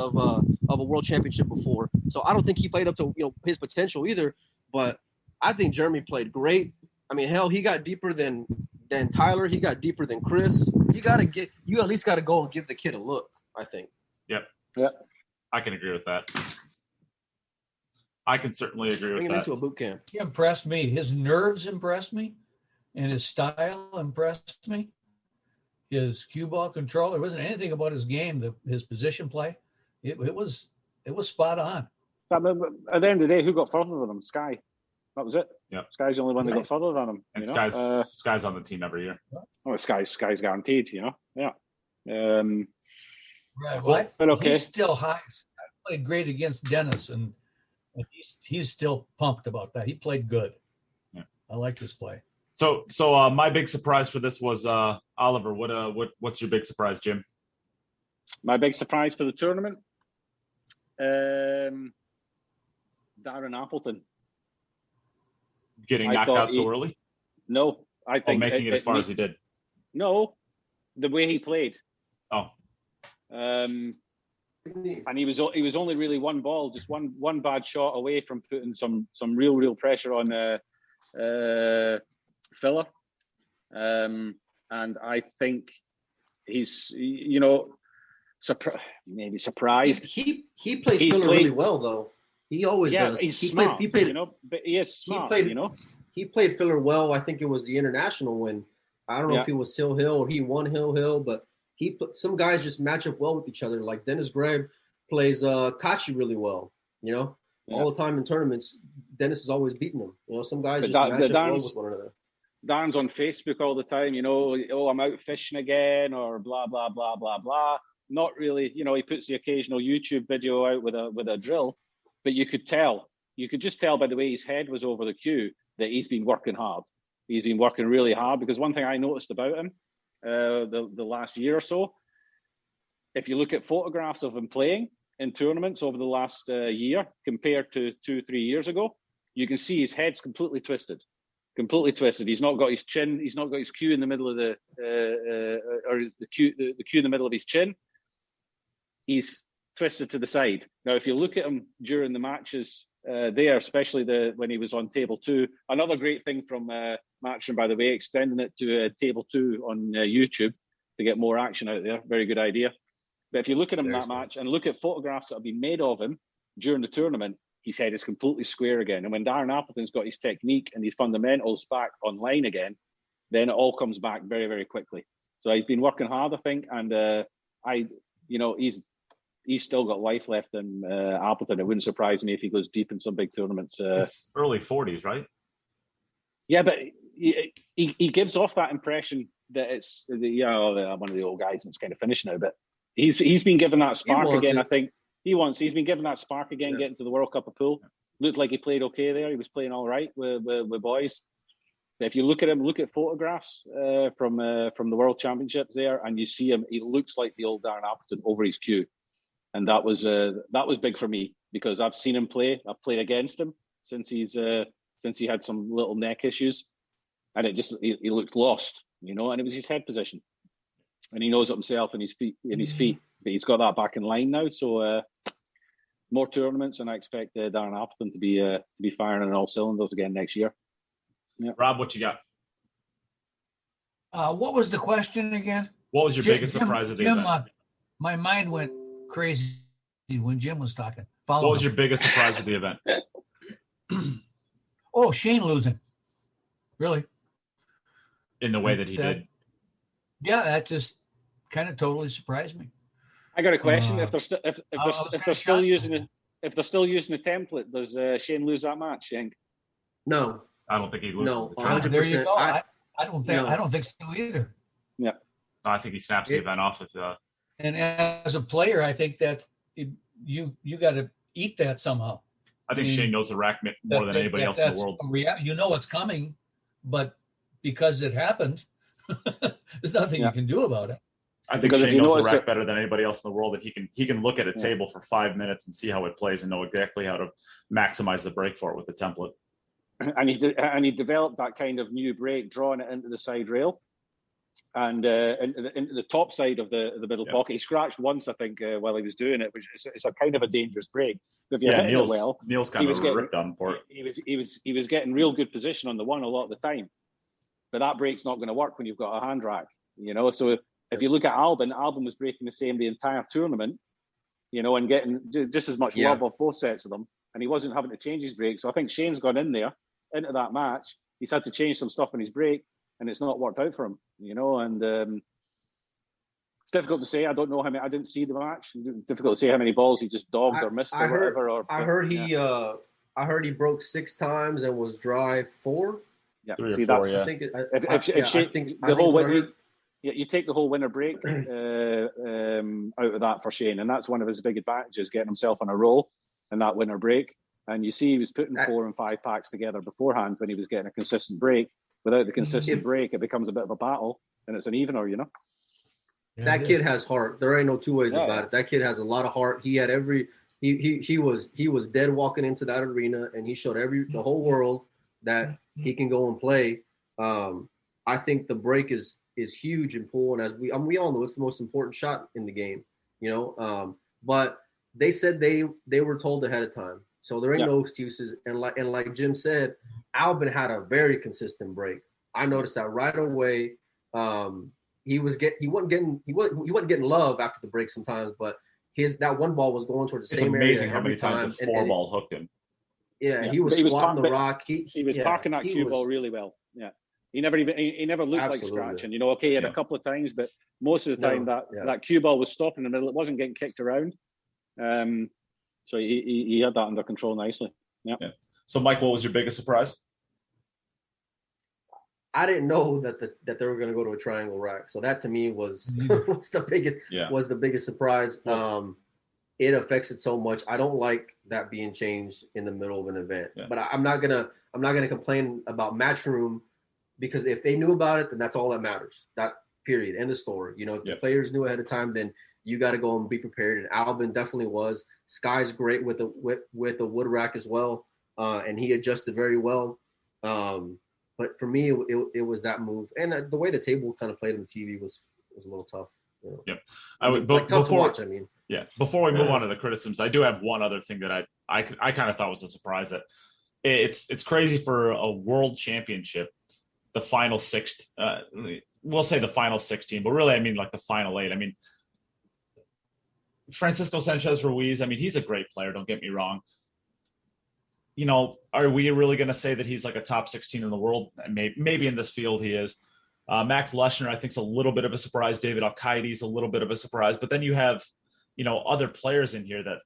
of a world championship before. So I don't think he played up to his potential either. But I think Jeremy played great. I mean, hell, he got deeper than Tyler. He got deeper than Chris. You at least got to go and give the kid a look, I think. Yep. I can agree with that. I can certainly agree with that. Bring him into a boot camp. He impressed me. His nerves impressed me, and his style impressed me. His cue ball control. There wasn't anything about his game, his position play. It was spot on. But at the end of the day, who got further than him? Sky. That was it. Yeah. Sky's the only one that got further than him. And Sky's on the team every year. Well, Sky's guaranteed. Yeah. Right. Well, but okay. He's still high. I played great against Dennis, and he's still pumped about that. He played good. Yeah. I like this play. So my big surprise for this was Oliver. What's your big surprise, Jim? My big surprise for the tournament, Darren Appleton getting knocked out so early. No, I think making it as far as he did. No, the way he played. Oh. And he was only really one ball, just one bad shot away from putting some real pressure on Filler. And I think he's maybe surprised. He plays Filler really well though. He always does. He's smart, but he is smart. He played Filler well. I think it was the international win. I don't know if he was Hill or he won Hill, but some guys just match up well with each other. Like Dennis Greb plays Kachi really well. All the time in tournaments, Dennis is always beating him. Some guys just match up well with one another. Dan's on Facebook all the time. I'm out fishing again, or blah blah blah blah blah. Not really. He puts the occasional YouTube video out with a drill, but you could just tell by the way his head was over the cue that he's been working hard. He's been working really hard, because one thing I noticed about him the last year or so, if you look at photographs of him playing in tournaments over the last year compared to 2-3 years ago, you can see his head's completely twisted. He's not got his chin. He's not got his cue in the middle of the cue in the middle of his chin. He's twisted to the side. Now, if you look at him during the matches there, especially when he was on table 2. Another great thing from Matchroom, by the way, extending it to table 2 on YouTube to get more action out there. Very good idea. But if you look at him in that match and look at photographs that have been made of him during the tournament, his head is completely square again. And when Darren Appleton's got his technique and his fundamentals back online again, then it all comes back very, very quickly. So he's been working hard, I think, and he's still got life left in Appleton. It wouldn't surprise me if he goes deep in some big tournaments. He's early 40s, right? Yeah, but he gives off that impression that it's one of the old guys and it's kind of finished now. But he's been given that spark again. I think he's been given that spark again, getting to the World Cup of Pool. Looked like he played okay there. He was playing all right with boys. But if you look at him, look at photographs from the World Championships there, and you see him, he looks like the old Darren Appleton over his cue. And that was big for me because I've seen him play. I've played against him since he had some little neck issues, and he looked lost, and it was his head position, and he knows it himself in his feet. But he's got that back in line now. So more tournaments, and I expect Darren Appleton to be firing on all cylinders again next year. Yeah. Rob, what you got? What was the question again? What was your biggest surprise of the event? My mind went crazy when Jim was talking. What was your biggest surprise of the event? Oh, Shane losing. Really? In the way that he did? Yeah, that just kind of totally surprised me. I got a question. If they're still using the template, does Shane lose that match, you think? No. I don't think he loses. No, 100%. There you go. I don't think so either. Yeah. I think he snaps the event off with And as a player, I think that you got to eat that somehow. I think Shane knows the rack more than anybody else in the world. You know it's coming, but because it happened, there's nothing you can do about it. I think Shane knows the rack better than anybody else in the world. That he can look at a table for 5 minutes and see how it plays and know exactly how to maximize the break for it with the template. And he developed that kind of new break, drawing it into the side rail and into the top side of the middle pocket. He scratched once, I think, while he was doing it, which is a kind of a dangerous break. But if you hit it well, Neil's kind of ripped on for it. He was getting real good position on the one a lot of the time. But that break's not going to work when you've got a hand rack, So if you look at Albin was breaking the same the entire tournament, and getting just as much love off both sets of them. And he wasn't having to change his break. So I think Shane's gone in there into that match. He's had to change some stuff in his break, and it's not worked out for him, And it's difficult to say. I don't know how many. I didn't see the match. Difficult to say how many balls he just dogged or missed or whatever. I heard he broke 6 times and was dry 4. Yeah, 3 see, or 4, that's. I think the whole winner. You take the whole winner break out of that for Shane, and that's one of his big advantages, getting himself on a roll in that winner break. And you see he was putting 4 and 5 packs together beforehand when he was getting a consistent break. Without the consistent break, it becomes a bit of a battle, and it's an evener, That kid has heart. There ain't no two ways about it. That kid has a lot of heart. He had he was dead walking into that arena, and he showed the whole world that he can go and play. I think the break is huge in pool, and we all know it's the most important shot in the game, but they said they were told ahead of time. So there ain't no excuses. And like Jim said, Albin had a very consistent break. I noticed that right away. He wasn't getting love after the break sometimes, but that one ball was going towards the same area. It's amazing how many times the 4 ball hooked him. Yeah, he was swatting the rock. He was parking that cue ball really well. Yeah. He never looked like scratching. He had a couple of times, but most of the time that cue ball was stopping in the middle. It wasn't getting kicked around. So he had that under control nicely. Yeah. So, Mike, what was your biggest surprise? I didn't know that they were going to go to a triangle rack. So that to me was the biggest surprise. It affects it so much. I don't like that being changed in the middle of an event. Yeah. But I'm not gonna complain about Matchroom, because if they knew about it, then that's all that matters. That period. End of story. If the players knew ahead of time, then you got to go and be prepared. And Albin definitely was. Sky's great with the wood rack as well, and he adjusted very well. But for me, it was that move, and the way the table kind of played on the TV was a little tough. Yep. I would, like, tough to before, watch, I mean. yeah, before we move on to the criticisms, I do have one other thing that I kind of thought was a surprise, that it's crazy for a world championship, the final we'll say the final 16, but really I mean like the final 8. I mean, Francisco Sanchez Ruiz, I mean, he's a great player, don't get me wrong. You know, are we really going to say that he's like a top 16 in the world? Maybe in this field he is. Max Leshner, I think, is a little bit of a surprise. David Al-Qaedi is a little bit of a surprise. But then you have, you know, other players in here that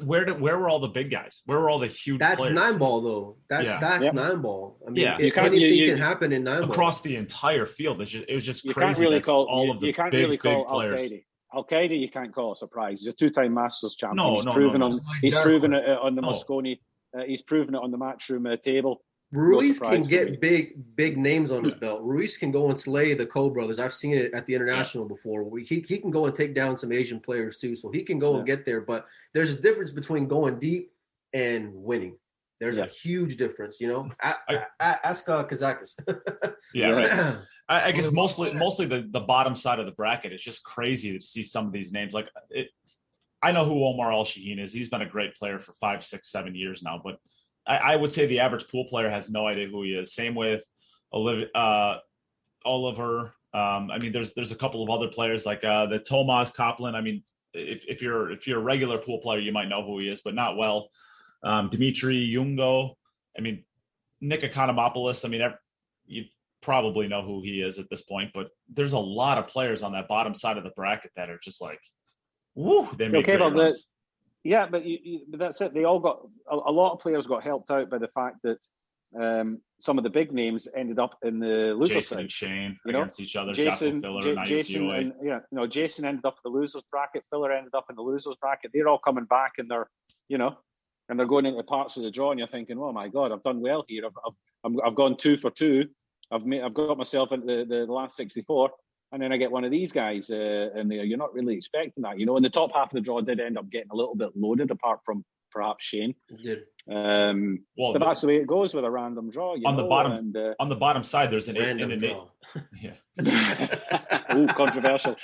where were all the big guys? Where were all the huge That's players? 9-ball, though. That's 9-ball. I mean, anything can happen in 9-ball. Across the entire field. It was just you crazy. Can't really call, all of the you can't big, really call big players. Al-Qaedi. Al-Qaedi, you can't call a surprise. He's a 2-time Masters champion. He's No. proven it on the Mosconi. He's proven it on the Matchroom table. Ruiz can get big names on his belt. Ruiz can go and slay the Cole brothers. I've seen it at the international before. He can go and take down some Asian players too, so he can go and get there. But there's a difference between going deep and winning. There's a huge difference, you know. Ask Kazakis. Yeah, right. I guess mostly the bottom side of the bracket. It's just crazy to see some of these names. Like I know who Omar Alshaheen is. He's been a great player for 5, 6, 7 years now, but I would say the average pool player has no idea who he is. Same with Oliver. I mean, there's a couple of other players like the Tomas Kaplan. I mean, if you're a regular pool player, you might know who he is, but not well. Dimitri Yungo. I mean, Nick Economopoulos. I mean, you probably know who he is at this point, but there's a lot of players on that bottom side of the bracket that are just like, woo, they make great runs. Yeah, but that's it. They all got a lot of players got helped out by the fact that some of the big names ended up in the loser Jason side. and Shane against each other. Jason ended up in the losers bracket. Filler ended up in the losers bracket. They're all coming back, and they're going into parts of the draw, and you're thinking, oh my God, I've done well here. I've gone 2 for 2. I've got myself into the last 64. And then I get one of these guys in there. You're not really expecting that, you know. And the top half of the draw did end up getting a little bit loaded, apart from perhaps Shane. It did. But that's the way it goes with a random draw. On the bottom side, there's an random draw. Yeah. Ooh, controversial.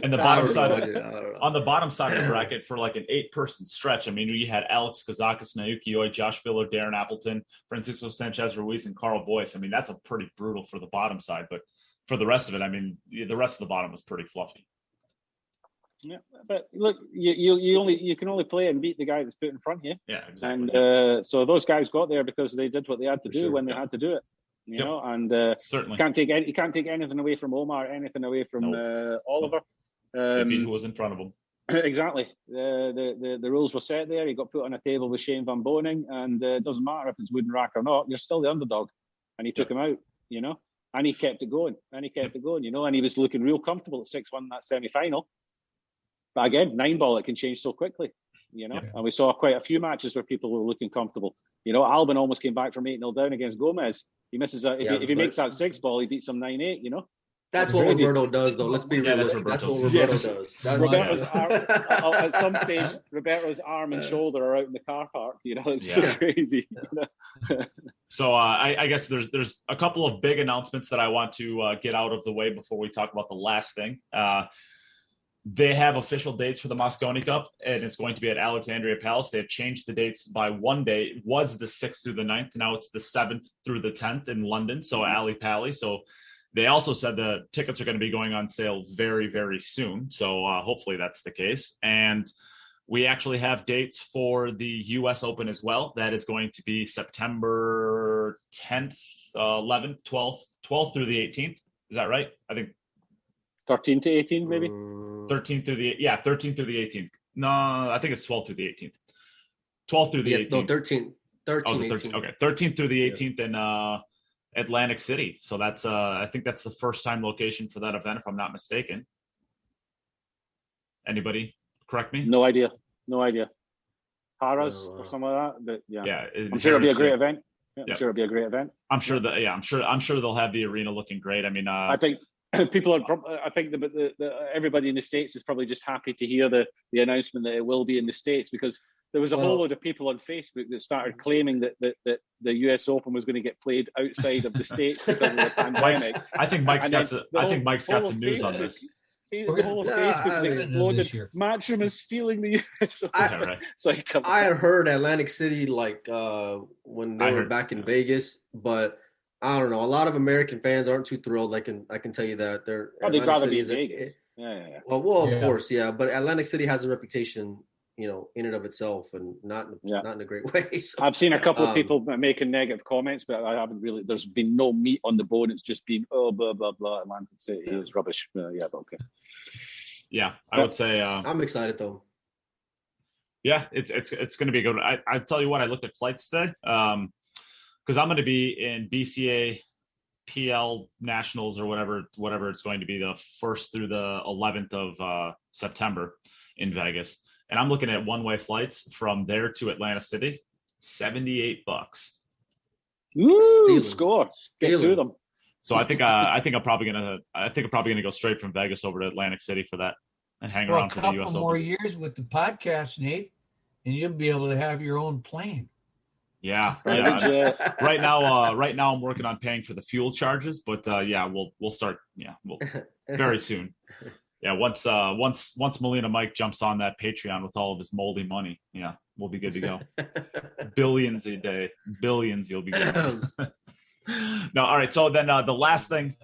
And the bottom side, on the bottom side of the bracket for like an 8-person stretch. I mean, you had Alex Kazakis, Naoki Oi, Josh Filler, Darren Appleton, Francisco Sanchez Ruiz, and Carl Boyce. I mean, that's a pretty brutal for the bottom side, but for the rest of it, I mean, the rest of the bottom was pretty fluffy. Yeah, but look, you can only play and beat the guy that's put in front of you. Yeah, exactly. And so those guys got there because they did what they had to do when they had to do it. You know, and certainly you can't take anything away from Omar, anything away from Oliver. Who was in front of him? Exactly. The rules were set there. He got put on a table with Shane Van Boening, and it doesn't matter if it's wooden rack or not. You're still the underdog, and he took him out. You know. And he kept it going. You know, and he was looking real comfortable at 6-1 in that semi-final. But again, 9-ball, it can change so quickly, you know. And we saw quite a few matches where people were looking comfortable. You know, Albin almost came back from 8-0 down against Gomez. He misses if he makes that 6-ball, he beats him 9-8, you know. That's what Roberto does, though. Let's be realistic. That's what Roberto does. Roberto's at some stage, Roberto's arm and shoulder are out in the car park. You know, it's so crazy. You know? So I guess there's a couple of big announcements that I want to get out of the way before we talk about the last thing. They have official dates for the Mosconi Cup, and it's going to be at Alexandria Palace. They have changed the dates by one day. It was the 6th through the 9th. Now it's the 7th through the 10th in London, so Ali Pally. So they also said the tickets are going to be going on sale very, very soon. So hopefully that's the case. And we actually have dates for the U.S. Open as well. That is going to be September 10th, 11th, 12th through the 18th. Is that right? I think 13 to 18, maybe. 13 through the 18th. No, I think it's 12 through the 18th. 12 through the 18th. No, 13. 13. Okay, 13th through the 18th in Atlantic City. So that's I think that's the first time location for that event, if I'm not mistaken. Anybody correct me? No idea. Harrah's or something like that. But yeah, I'm sure it'll be a great event. I'm sure it'll be a great event. I'm sure they'll have the arena looking great. I mean, I think people are. I think everybody in the States is probably just happy to hear the announcement that it will be in the States, because there was a whole load of people on Facebook that started claiming that the US Open was going to get played outside of the States because of the pandemic. I think Mike's got some news on this. The whole of Facebook has exploded. Matchroom is stealing the US Open. I had heard Atlantic City when they were back in Vegas, but I don't know. A lot of American fans aren't too thrilled. I can tell you that. They'd rather be in Vegas. Yeah. Well, of course, yeah. But Atlantic City has a reputation, in and of itself, and not in a great way. So, I've seen a couple of people making negative comments, but I haven't really. There's been no meat on the bone. It's just been blah blah blah. Atlantic City is rubbish. Yeah, but okay. Yeah, I would say I'm excited though. Yeah, it's going to be a good one. I tell you what, I looked at flights today because I'm going to be in BCA PL Nationals or whatever it's going to be, the 1st through the 11th of September in Vegas. And I'm looking at one-way flights from there to Atlanta City, $78. Woo! Score. Get to them. So I think I'm probably gonna go straight from Vegas over to Atlantic City for that and hang around for the US Open. A couple more years with the podcast, Nate, and you'll be able to have your own plane. Yeah. Right now I'm working on paying for the fuel charges, but we'll start. Yeah, we'll very soon. Yeah, once Molina Mike jumps on that Patreon with all of his moldy money, yeah, we'll be good to go. Billions a day, billions you'll be getting. No, all right. So then the last thing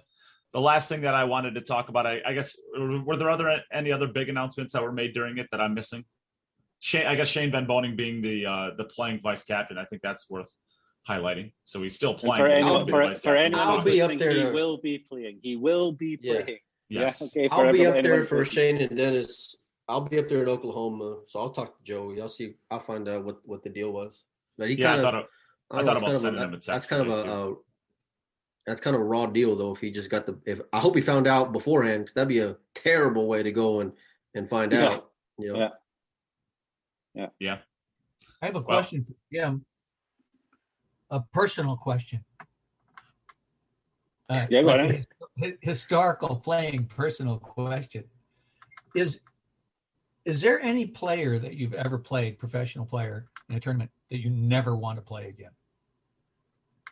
that I wanted to talk about, I guess, were there any other big announcements that were made during it that I'm missing? Shane Van Boening being the playing vice captain, I think that's worth highlighting. So he's still playing. For anyone who's listening, he will be playing. He will be playing. Yeah. Yes. Yeah, okay. I'll be up there for Shane and Dennis. I'll be up there in Oklahoma, so I'll talk to Joey. I'll find out what the deal was. But I thought about sending him a text. That's kind of a raw deal, though. If he just got I hope he found out beforehand, because that'd be a terrible way to go and find out. Yeah. I have a question for Jim. A personal question. Go ahead. Historical playing personal question. Is there any player that you've ever played, professional player, in a tournament that you never want to play again?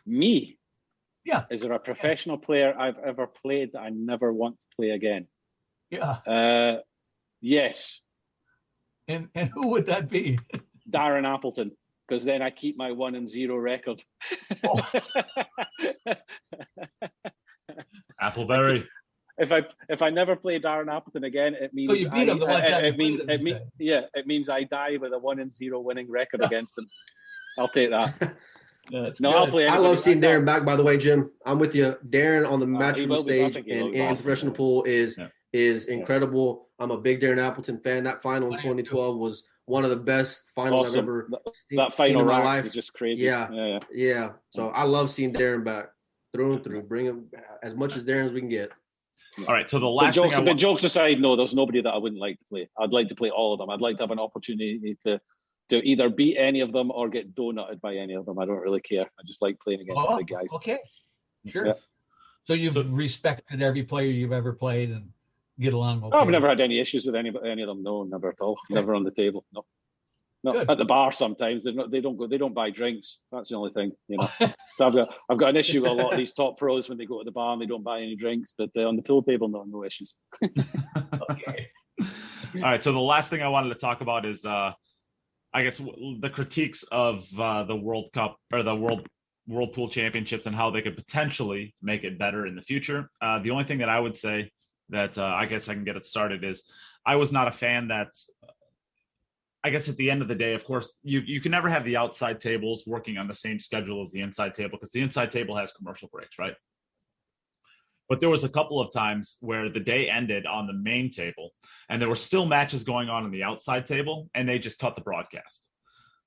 Me? Yeah. Is there a professional player I've ever played that I never want to play again? Yeah. Yes. And who would that be? Darren Appleton, because then I keep my 1-0 record. Oh. Appleberry. If I never play Darren Appleton again, it means you beat him the one time. It means I die with a 1-0 winning record against him. I'll take that. I'll play. I love seeing Darren back. By the way, Jim, I'm with you. Darren on the Matchroom stage and in professional pool is incredible. I'm a big Darren Appleton fan. That final in 2012 was one of the best finals I've ever seen in my life. Was just crazy. Yeah. So I love seeing Darren back through and through. Bring him as much as Darren as we can get. All right. So the last thing jokes aside, no, there's nobody that I wouldn't like to play. I'd like to play all of them. I'd like to have an opportunity to either beat any of them or get donutted by any of them. I don't really care. I just like playing against the big guys. Okay. Sure. Yeah. So you've respected every player you've ever played and get along okay? I've never had any issues with any of them. No, never at all. Okay. Never on the table. No. At the bar sometimes they don't buy drinks. That's the only thing, So I've got an issue with a lot of these top pros when they go to the bar and they don't buy any drinks. But on the pool table, no issues. Okay. All right. So the last thing I wanted to talk about is I guess the critiques of the World Cup or the World Pool Championships and how they could potentially make it better in the future. The only thing that I would say that I guess I can get it started is I was not a fan that I guess at the end of the day, of course, you can never have the outside tables working on the same schedule as the inside table because the inside table has commercial breaks, right? But there was a couple of times where the day ended on the main table and there were still matches going on the outside table and they just cut the broadcast.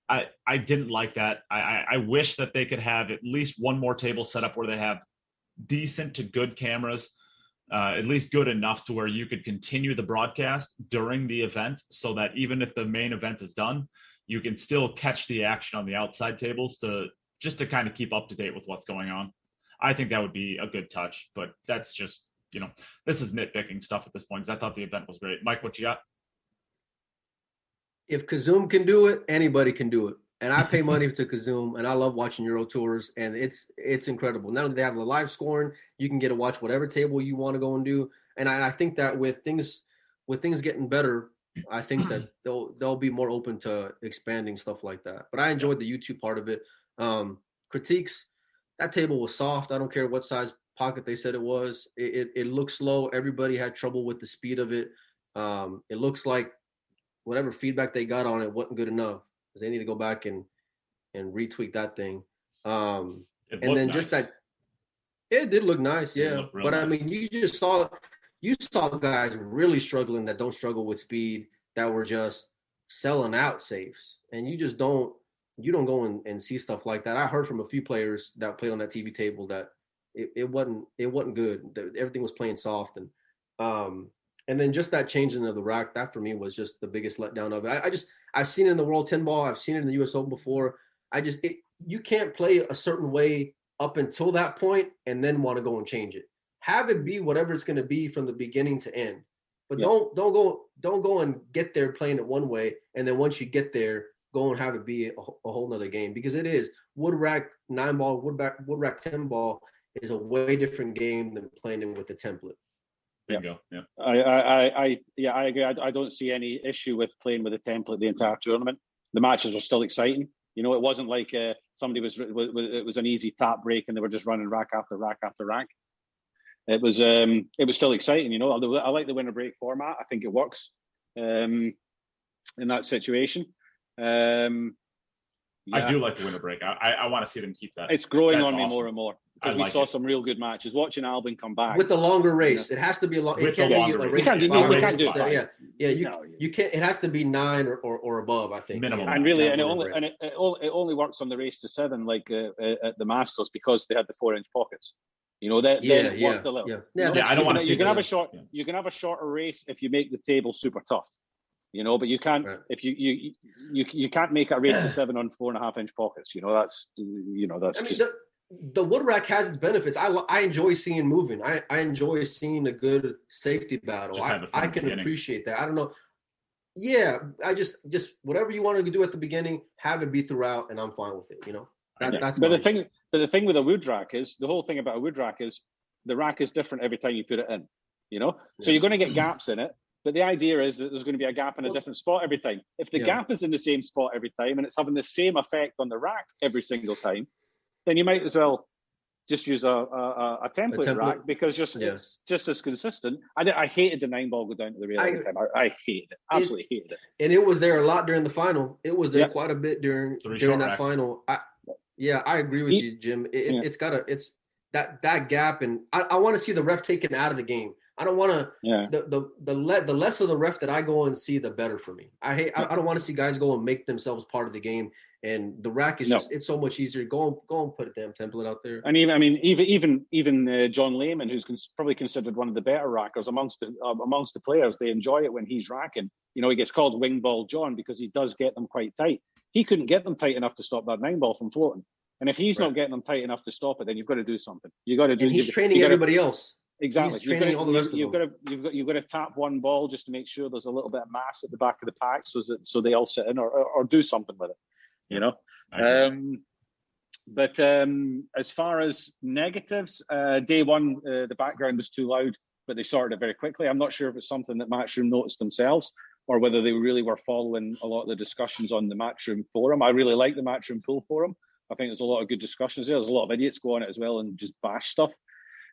I didn't like that. I wish that they could have at least one more table set up where they have decent to good cameras, at least good enough to where you could continue the broadcast during the event so that even if the main event is done, you can still catch the action on the outside tables to kind of keep up to date with what's going on. I think that would be a good touch, but that's just, this is nitpicking stuff at this point because I thought the event was great. Mike, what you got? if Kazum can do it, anybody can do it. And I pay money to Kazum, and I love watching Euro Tours, and it's incredible. Not only they have the live scoring, you can get to watch whatever table you want to go and do. And I think that with things getting better, I think that they'll be more open to expanding stuff like that. But I enjoyed the YouTube part of it. Critiques, that table was soft. I don't care what size pocket they said it was. It looked slow. Everybody had trouble with the speed of it. It looks like whatever feedback they got on it wasn't good enough. They need to go back and retweak that thing. And then nice. Just that, it did look nice, yeah. But nice. I mean, you saw guys really struggling that don't struggle with speed, that were just selling out safes, and you don't go and see stuff like that. I heard from a few players that played on that TV table that it wasn't good. Everything was playing soft, and then just that changing of the rack, that for me was just the biggest letdown of it. I've seen it in the World 10 ball. I've seen it in the US Open before. You can't play a certain way up until that point and then want to go and change it. Have it be whatever it's going to be from the beginning to end. But don't go and get there playing it one way, and then once you get there, go and have it be a whole nother game, because it is. Wood rack 9 ball, wood rack 10 ball is a way different game than playing it with a template. There you go. Yeah. I agree. I don't see any issue with playing with a template the entire tournament. The matches were still exciting. You know, it wasn't like it was an easy tap break and they were just running rack after rack after rack. It was still exciting. You know, I like the winner break format. I think it works in that situation. I do like the winner break. I want to see them keep that. It's growing That's on me awesome. more and more, because we saw some real good matches. Watching Albin come back with the longer race, it has to be a long. It can't be a race. You can't do it. You can't. It has to be 9 or above, I think. Minimum. And really, it only works on the race to 7, like at the Masters, because they had the 4-inch pockets. You know that. It worked a little. I don't want to see. You can have a short. You can have a shorter race if you make the table super tough. You know, but you can't if you can't make a race to 7 on 4.5-inch pockets. You know, that's the wood rack has its benefits. I enjoy seeing moving. I enjoy seeing a good safety battle. I can appreciate that. I don't know. Yeah, I just whatever you want to do at the beginning, have it be throughout, and I'm fine with it. You know, that's. But the thing with a wood rack is, the whole thing about a wood rack is the rack is different every time you put it in. You know, so you're going to get gaps in it. But the idea is that there's going to be a gap in a different spot every time. If the gap is in the same spot every time and it's having the same effect on the rack every single time, then you might as well just use a template rack, because it's just as consistent. I hated the 9 ball go down to the rail every time. I hated it. Absolutely hated it. And it was there a lot during the final. It was there quite a bit during that racks. Final. I agree with you, Jim. It's that gap, and I want to see the ref taken out of the game. I don't want to. The less of the ref that I go and see, the better for me. I don't want to see guys go and make themselves part of the game. And the rack is it's so much easier. Go and put a damn template out there. And even John Lehman, who's probably considered one of the better rackers amongst the players, they enjoy it when he's racking. You know, he gets called wing ball John because he does get them quite tight. He couldn't get them tight enough to stop that 9 ball from floating. And if he's not getting them tight enough to stop it, then you've got to do something. You got to do. And he's training everybody else. Exactly. He's training all the rest of them. You've got to tap one ball just to make sure there's a little bit of mass at the back of the pack, so they all sit in, or do something with it. You know. But as far as negatives, day one, the background was too loud, but they sorted it very quickly. I'm not sure if it's something that Matchroom noticed themselves, or whether they really were following a lot of the discussions on the Matchroom forum. I really like the Matchroom pool forum. I think there's a lot of good discussions there. There's a lot of idiots go on it as well and just bash stuff.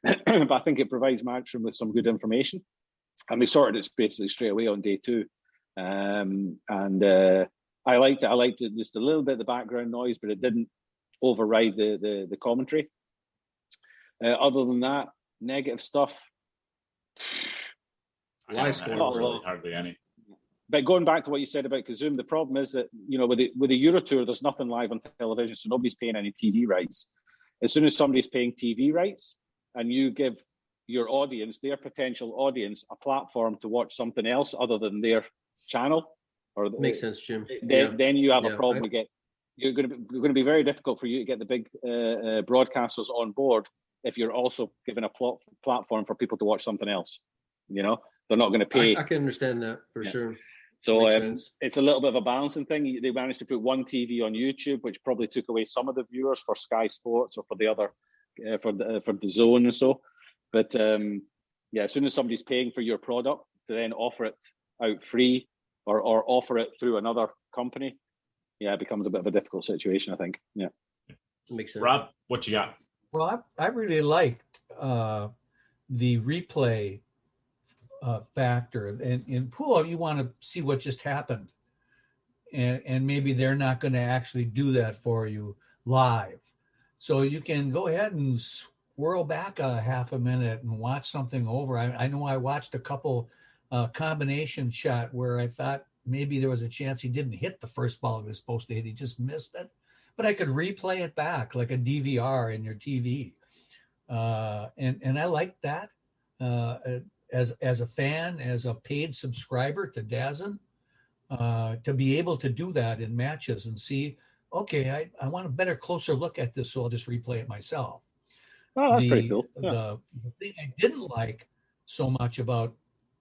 But I think it provides Matchroom with some good information. And they sorted it basically straight away on day 2. I liked it. I liked it just a little bit of the background noise, but it didn't override the commentary. Other than that, negative stuff. Hardly any. But going back to what you said about Kazum, the problem is that, you know, with the Euro Tour, there's nothing live on television, so nobody's paying any TV rights. As soon as somebody's paying TV rights, and you give your audience, their potential audience, a platform to watch something else other than their channel, makes sense, Jim. Then you have a problem. You're going to be very difficult for you to get the big broadcasters on board if you're also given a platform for people to watch something else. You know, they're not going to pay. I can understand that for sure. So Makes sense. it's a little bit of a balancing thing. They managed to put one TV on YouTube, which probably took away some of the viewers for Sky Sports or for the other, for the Zone and so. But as soon as somebody's paying for your product, to then offer it out free or offer it through another company, it becomes a bit of a difficult situation, I think. Yeah. Makes sense. Rob, what you got? Well, I really liked the replay factor. And in pool, you want to see what just happened. And maybe they're not going to actually do that for you live. So you can go ahead and swirl back a half a minute and watch something over. I know I watched a couple combination shot where I thought maybe there was a chance he didn't hit the first ball he was supposed to hit. He just missed it. But I could replay it back like a DVR in your TV. And I like that as a fan, as a paid subscriber to DAZN, to be able to do that in matches and see, okay, I want a better, closer look at this, so I'll just replay it myself. Oh, that's pretty cool. Yeah. The thing I didn't like so much about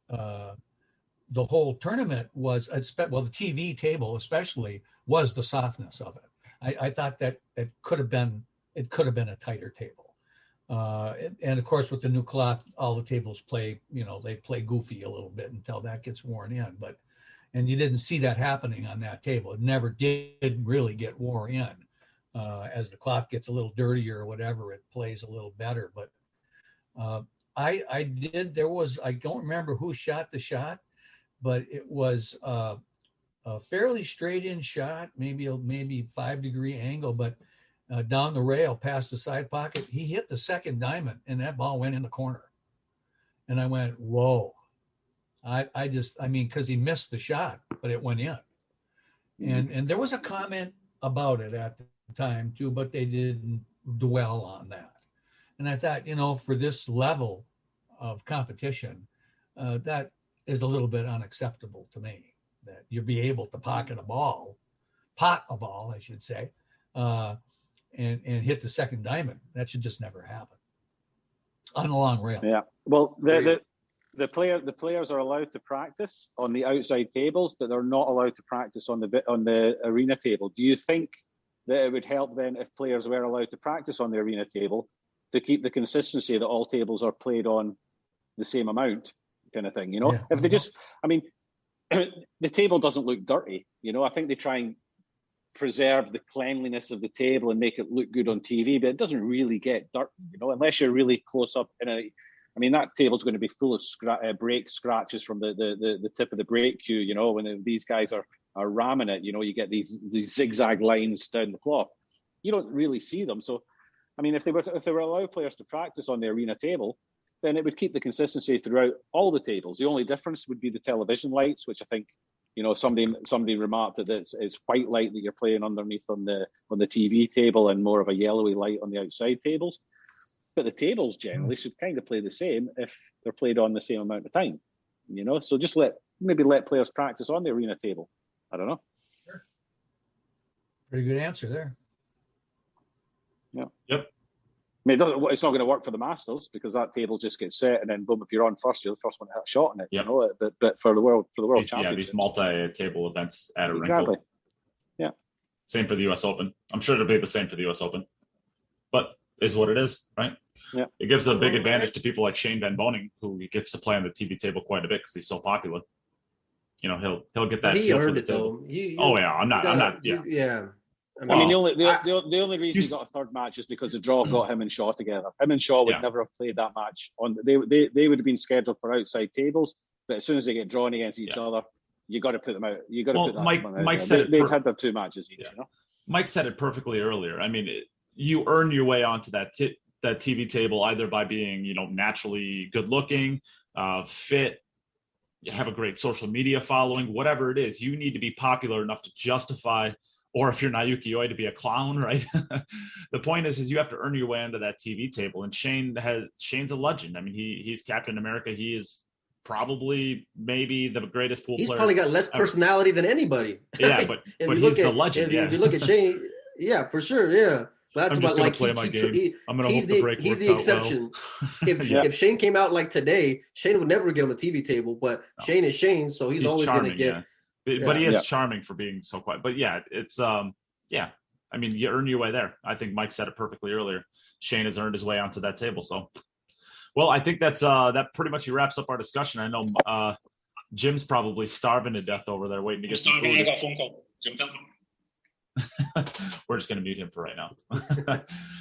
the whole tournament was, the TV table especially, was the softness of it. I thought that it could have been a tighter table. And of course, with the new cloth, all the tables play goofy a little bit until that gets worn in. And you didn't see that happening on that table. It never did really get worn in. As the cloth gets a little dirtier or whatever, it plays a little better. But I don't remember who shot the shot, but it was a fairly straight in shot, maybe 5-degree angle, but down the rail past the side pocket, he hit the second diamond and that ball went in the corner. And I went, whoa. Because he missed the shot, but it went in. And there was a comment about it at the time too, but they didn't dwell on that. And I thought, for this level of competition, that is a little bit unacceptable to me, that you'll be able to pot a ball, I should say, and hit the second diamond. That should just never happen on a long rail. Yeah. Well, the players are allowed to practice on the outside tables, but they're not allowed to practice on the arena table. Do you think that it would help then if players were allowed to practice on the arena table to keep the consistency that all tables are played on the same amount, kind of thing? Yeah. If they just, the table doesn't look dirty. I think they try and preserve the cleanliness of the table and make it look good on TV, but it doesn't really get dirty, unless you're really close up that table's going to be full of break scratches from the tip of the break cue, when these guys are ramming it, you get these zigzag lines down the cloth. You don't really see them. So, if they were allow players to practice on the arena table, then it would keep the consistency throughout all the tables. The only difference would be the television lights, which I think, somebody remarked that it's white light that you're playing underneath on the TV table and more of a yellowy light on the outside tables. But the tables generally should kind of play the same if they're played on the same amount of time, So just let players practice on the arena table. I don't know. Sure. Pretty good answer there. Yeah. Yep. It's not going to work for the Masters because that table just gets set and then boom, if you're on first, you're the first one to hit a shot in it. Yep. But for the world championship. Yeah, these multi-table events at a Exactly. wrinkle. Yeah. Same for the U.S. Open. I'm sure it'll be the same for the U.S. Open, but is what it is, right? Yeah. It gives a big advantage to people like Shane Van Boening, who gets to play on the TV table quite a bit because he's so popular. He'll get that. He earned it though. I'm not. Yeah. Yeah. The only reason he got a third match is because the draw got him and Shaw together. Him and Shaw would never have played that match on. They would have been scheduled for outside tables, but as soon as they get drawn against each other, you got to put them out. You got to put that. Mike said they've had their two matches each. Mike said it perfectly earlier. You earn your way onto that TV table either by being, naturally good looking, fit, you have a great social media following, whatever it is. You need to be popular enough to justify, or if you're Naoki Oi, to be a clown, right? The point is you have to earn your way onto that TV table. And Shane's a legend. He's Captain America. He is probably maybe the greatest pool player. He's probably got less personality than anybody. Yeah, but he's the legend. If you look at Shane, yeah, for sure, yeah. But that's I'm just going to play my game. I'm going to hope the break he's works the out exception. well. If Shane came out like today, Shane would never get him a TV table. But Shane is Shane, so he's always going to get But he is charming for being so quiet. But yeah, it's yeah. I mean, you earn your way there. I think Mike said it perfectly earlier. Shane has earned his way onto that table. So, well, I think that's that pretty much wraps up our discussion. I know Jim's probably starving to death over there, waiting to get some food. I got a phone call. Jim, tell him. We're just going to mute him for right now.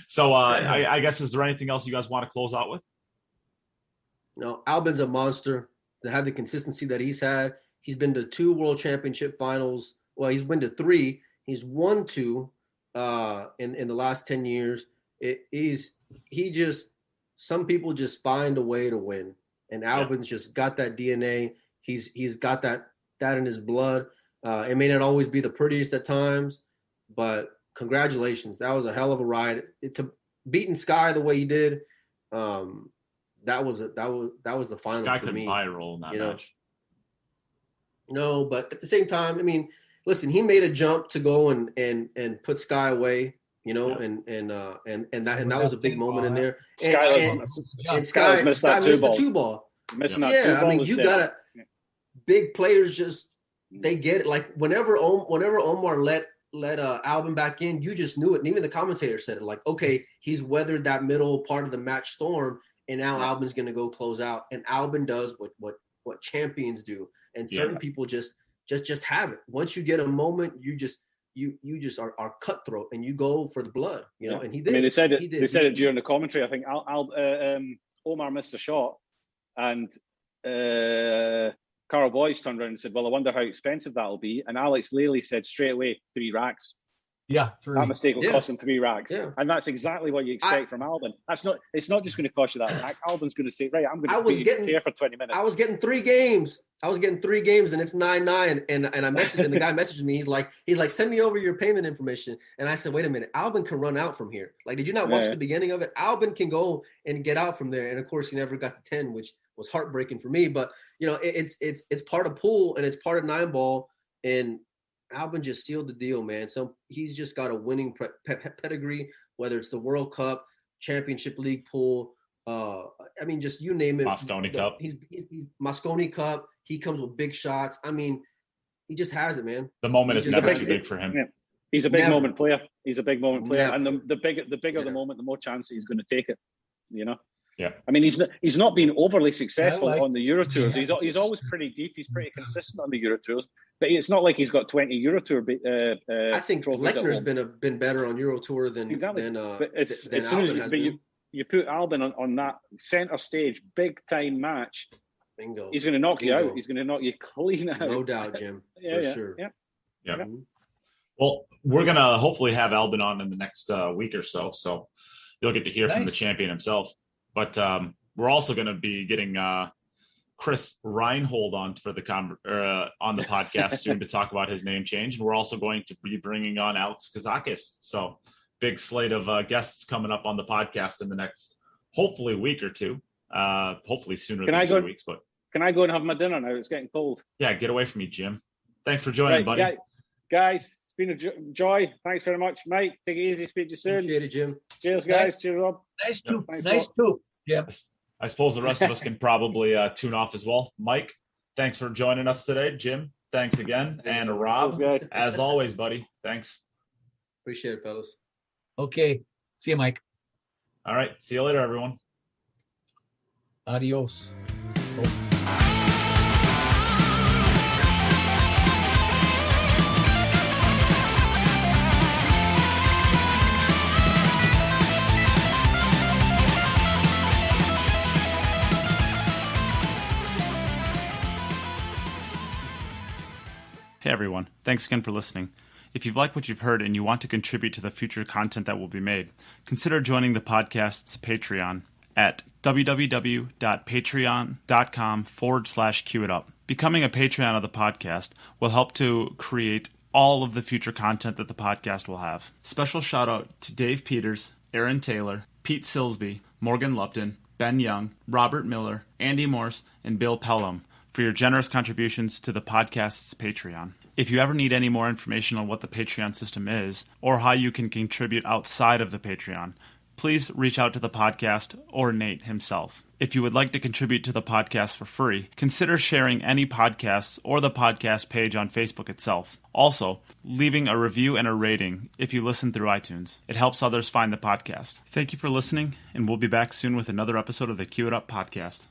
So, I guess, is there anything else you guys want to close out with? No, Albin's a monster. To have the consistency that he's had, he's been to 2 World Championship finals. Well, he's been to 3. He's won 2 in the last 10 years. Some people just find a way to win, and Albin's just got that DNA. He's got that in his blood. It may not always be the prettiest at times, but congratulations. That was a hell of a ride. To beating Sky the way he did, that was the final Sky for me. Sky couldn't viral in that match. No, but at the same time, I mean, listen, he made a jump to go and put Sky away, and that was a big moment in there. And Sky missed the 2 ball. Missing that 2 ball. I mean, you gotta big players just they get it. Like whenever Omar let Albin back in, you just knew it. And even the commentator said it. Like, okay, he's weathered that middle part of the match storm, and now Albin's gonna go close out. And Albin does what champions do. And certain people just have it. Once you get a moment, you just are cutthroat and you go for the blood, know. And he did. I mean, they said it. They said it during the commentary. I think Omar missed a shot, and Carl Boyce turned around and said, "Well, I wonder how expensive that'll be." And Alex Lely said straight away, 3 racks. Yeah, 3. That mistake will cost him 3 racks, and that's exactly what you expect from Albin. It's not just going to cost you that rack. Albin's going to say, "Right, I'm going to be here for 20 minutes." I was getting 3 games. and it's 9-9, and I messaged, and the guy messaged me. He's like, "Send me over your payment information." And I said, "Wait a minute, Albin can run out from here. Like, did you not watch the beginning of it? Albin can go and get out from there." And of course, he never got to 10, which was heartbreaking for me. But it's part of pool and it's part of 9-ball, and Albin just sealed the deal, man. So he's just got a winning pedigree, whether it's the World Cup, Championship League pool. I mean, just you name it. Mosconi Cup. He's Mosconi Cup. He comes with big shots. I mean, he just has it, man. The moment is never too big for him. Yeah. He's a big moment player. And the bigger the moment, the more chance he's going to take it. Yeah. I mean, he's not been overly successful on the Euro Tours. He's always pretty deep. He's pretty consistent on the Euro Tours, but it's not like he's got 20 Euro Tour. I think Lechner's been better on Euro Tour than But as than soon as Albin you put Albin on that center stage, big time match, bingo. He's going to knock you out. He's going to knock you clean out. No doubt, Jim. Sure. Yeah. Mm-hmm. Well, we're gonna hopefully have Albin on in the next week or so, so you'll get to hear from the champion himself. But we're also going to be getting Chris Reinhold on for on the podcast soon to talk about his name change, and we're also going to be bringing on Alex Kazakis. So big slate of guests coming up on the podcast in the next, hopefully, week or two. Hopefully sooner than 2 weeks. But can I go and have my dinner now? It's getting cold. Yeah, get away from me, Jim. Thanks for joining, buddy. Guys, it's been a joy. Thanks very much, Mike. Take it easy. Speak to you soon. Appreciate it, Jim. Cheers, guys. Cheers, Rob. Nice too. Yeah. I suppose the rest of us can probably tune off as well. Mike, thanks for joining us today. Jim, thanks again. And Rob, as always, buddy, thanks. Appreciate it, fellas. Okay. See you, Mike. All right. See you later, everyone. Adios. Hey everyone, thanks again for listening. If you've liked what you've heard and you want to contribute to the future content that will be made, consider joining the podcast's Patreon at www.patreon.com/QItUp. Becoming a Patreon of the podcast will help to create all of the future content that the podcast will have. Special shout out to Dave Peters, Aaron Taylor, Pete Silsby, Morgan Lupton, Ben Young, Robert Miller, Andy Morse, and Bill Pelham for your generous contributions to the podcast's Patreon. If you ever need any more information on what the Patreon system is, or how you can contribute outside of the Patreon, please reach out to the podcast or Nate himself. If you would like to contribute to the podcast for free, consider sharing any podcasts or the podcast page on Facebook itself. Also, leaving a review and a rating if you listen through iTunes. It helps others find the podcast. Thank you for listening, and we'll be back soon with another episode of the Cue It Up podcast.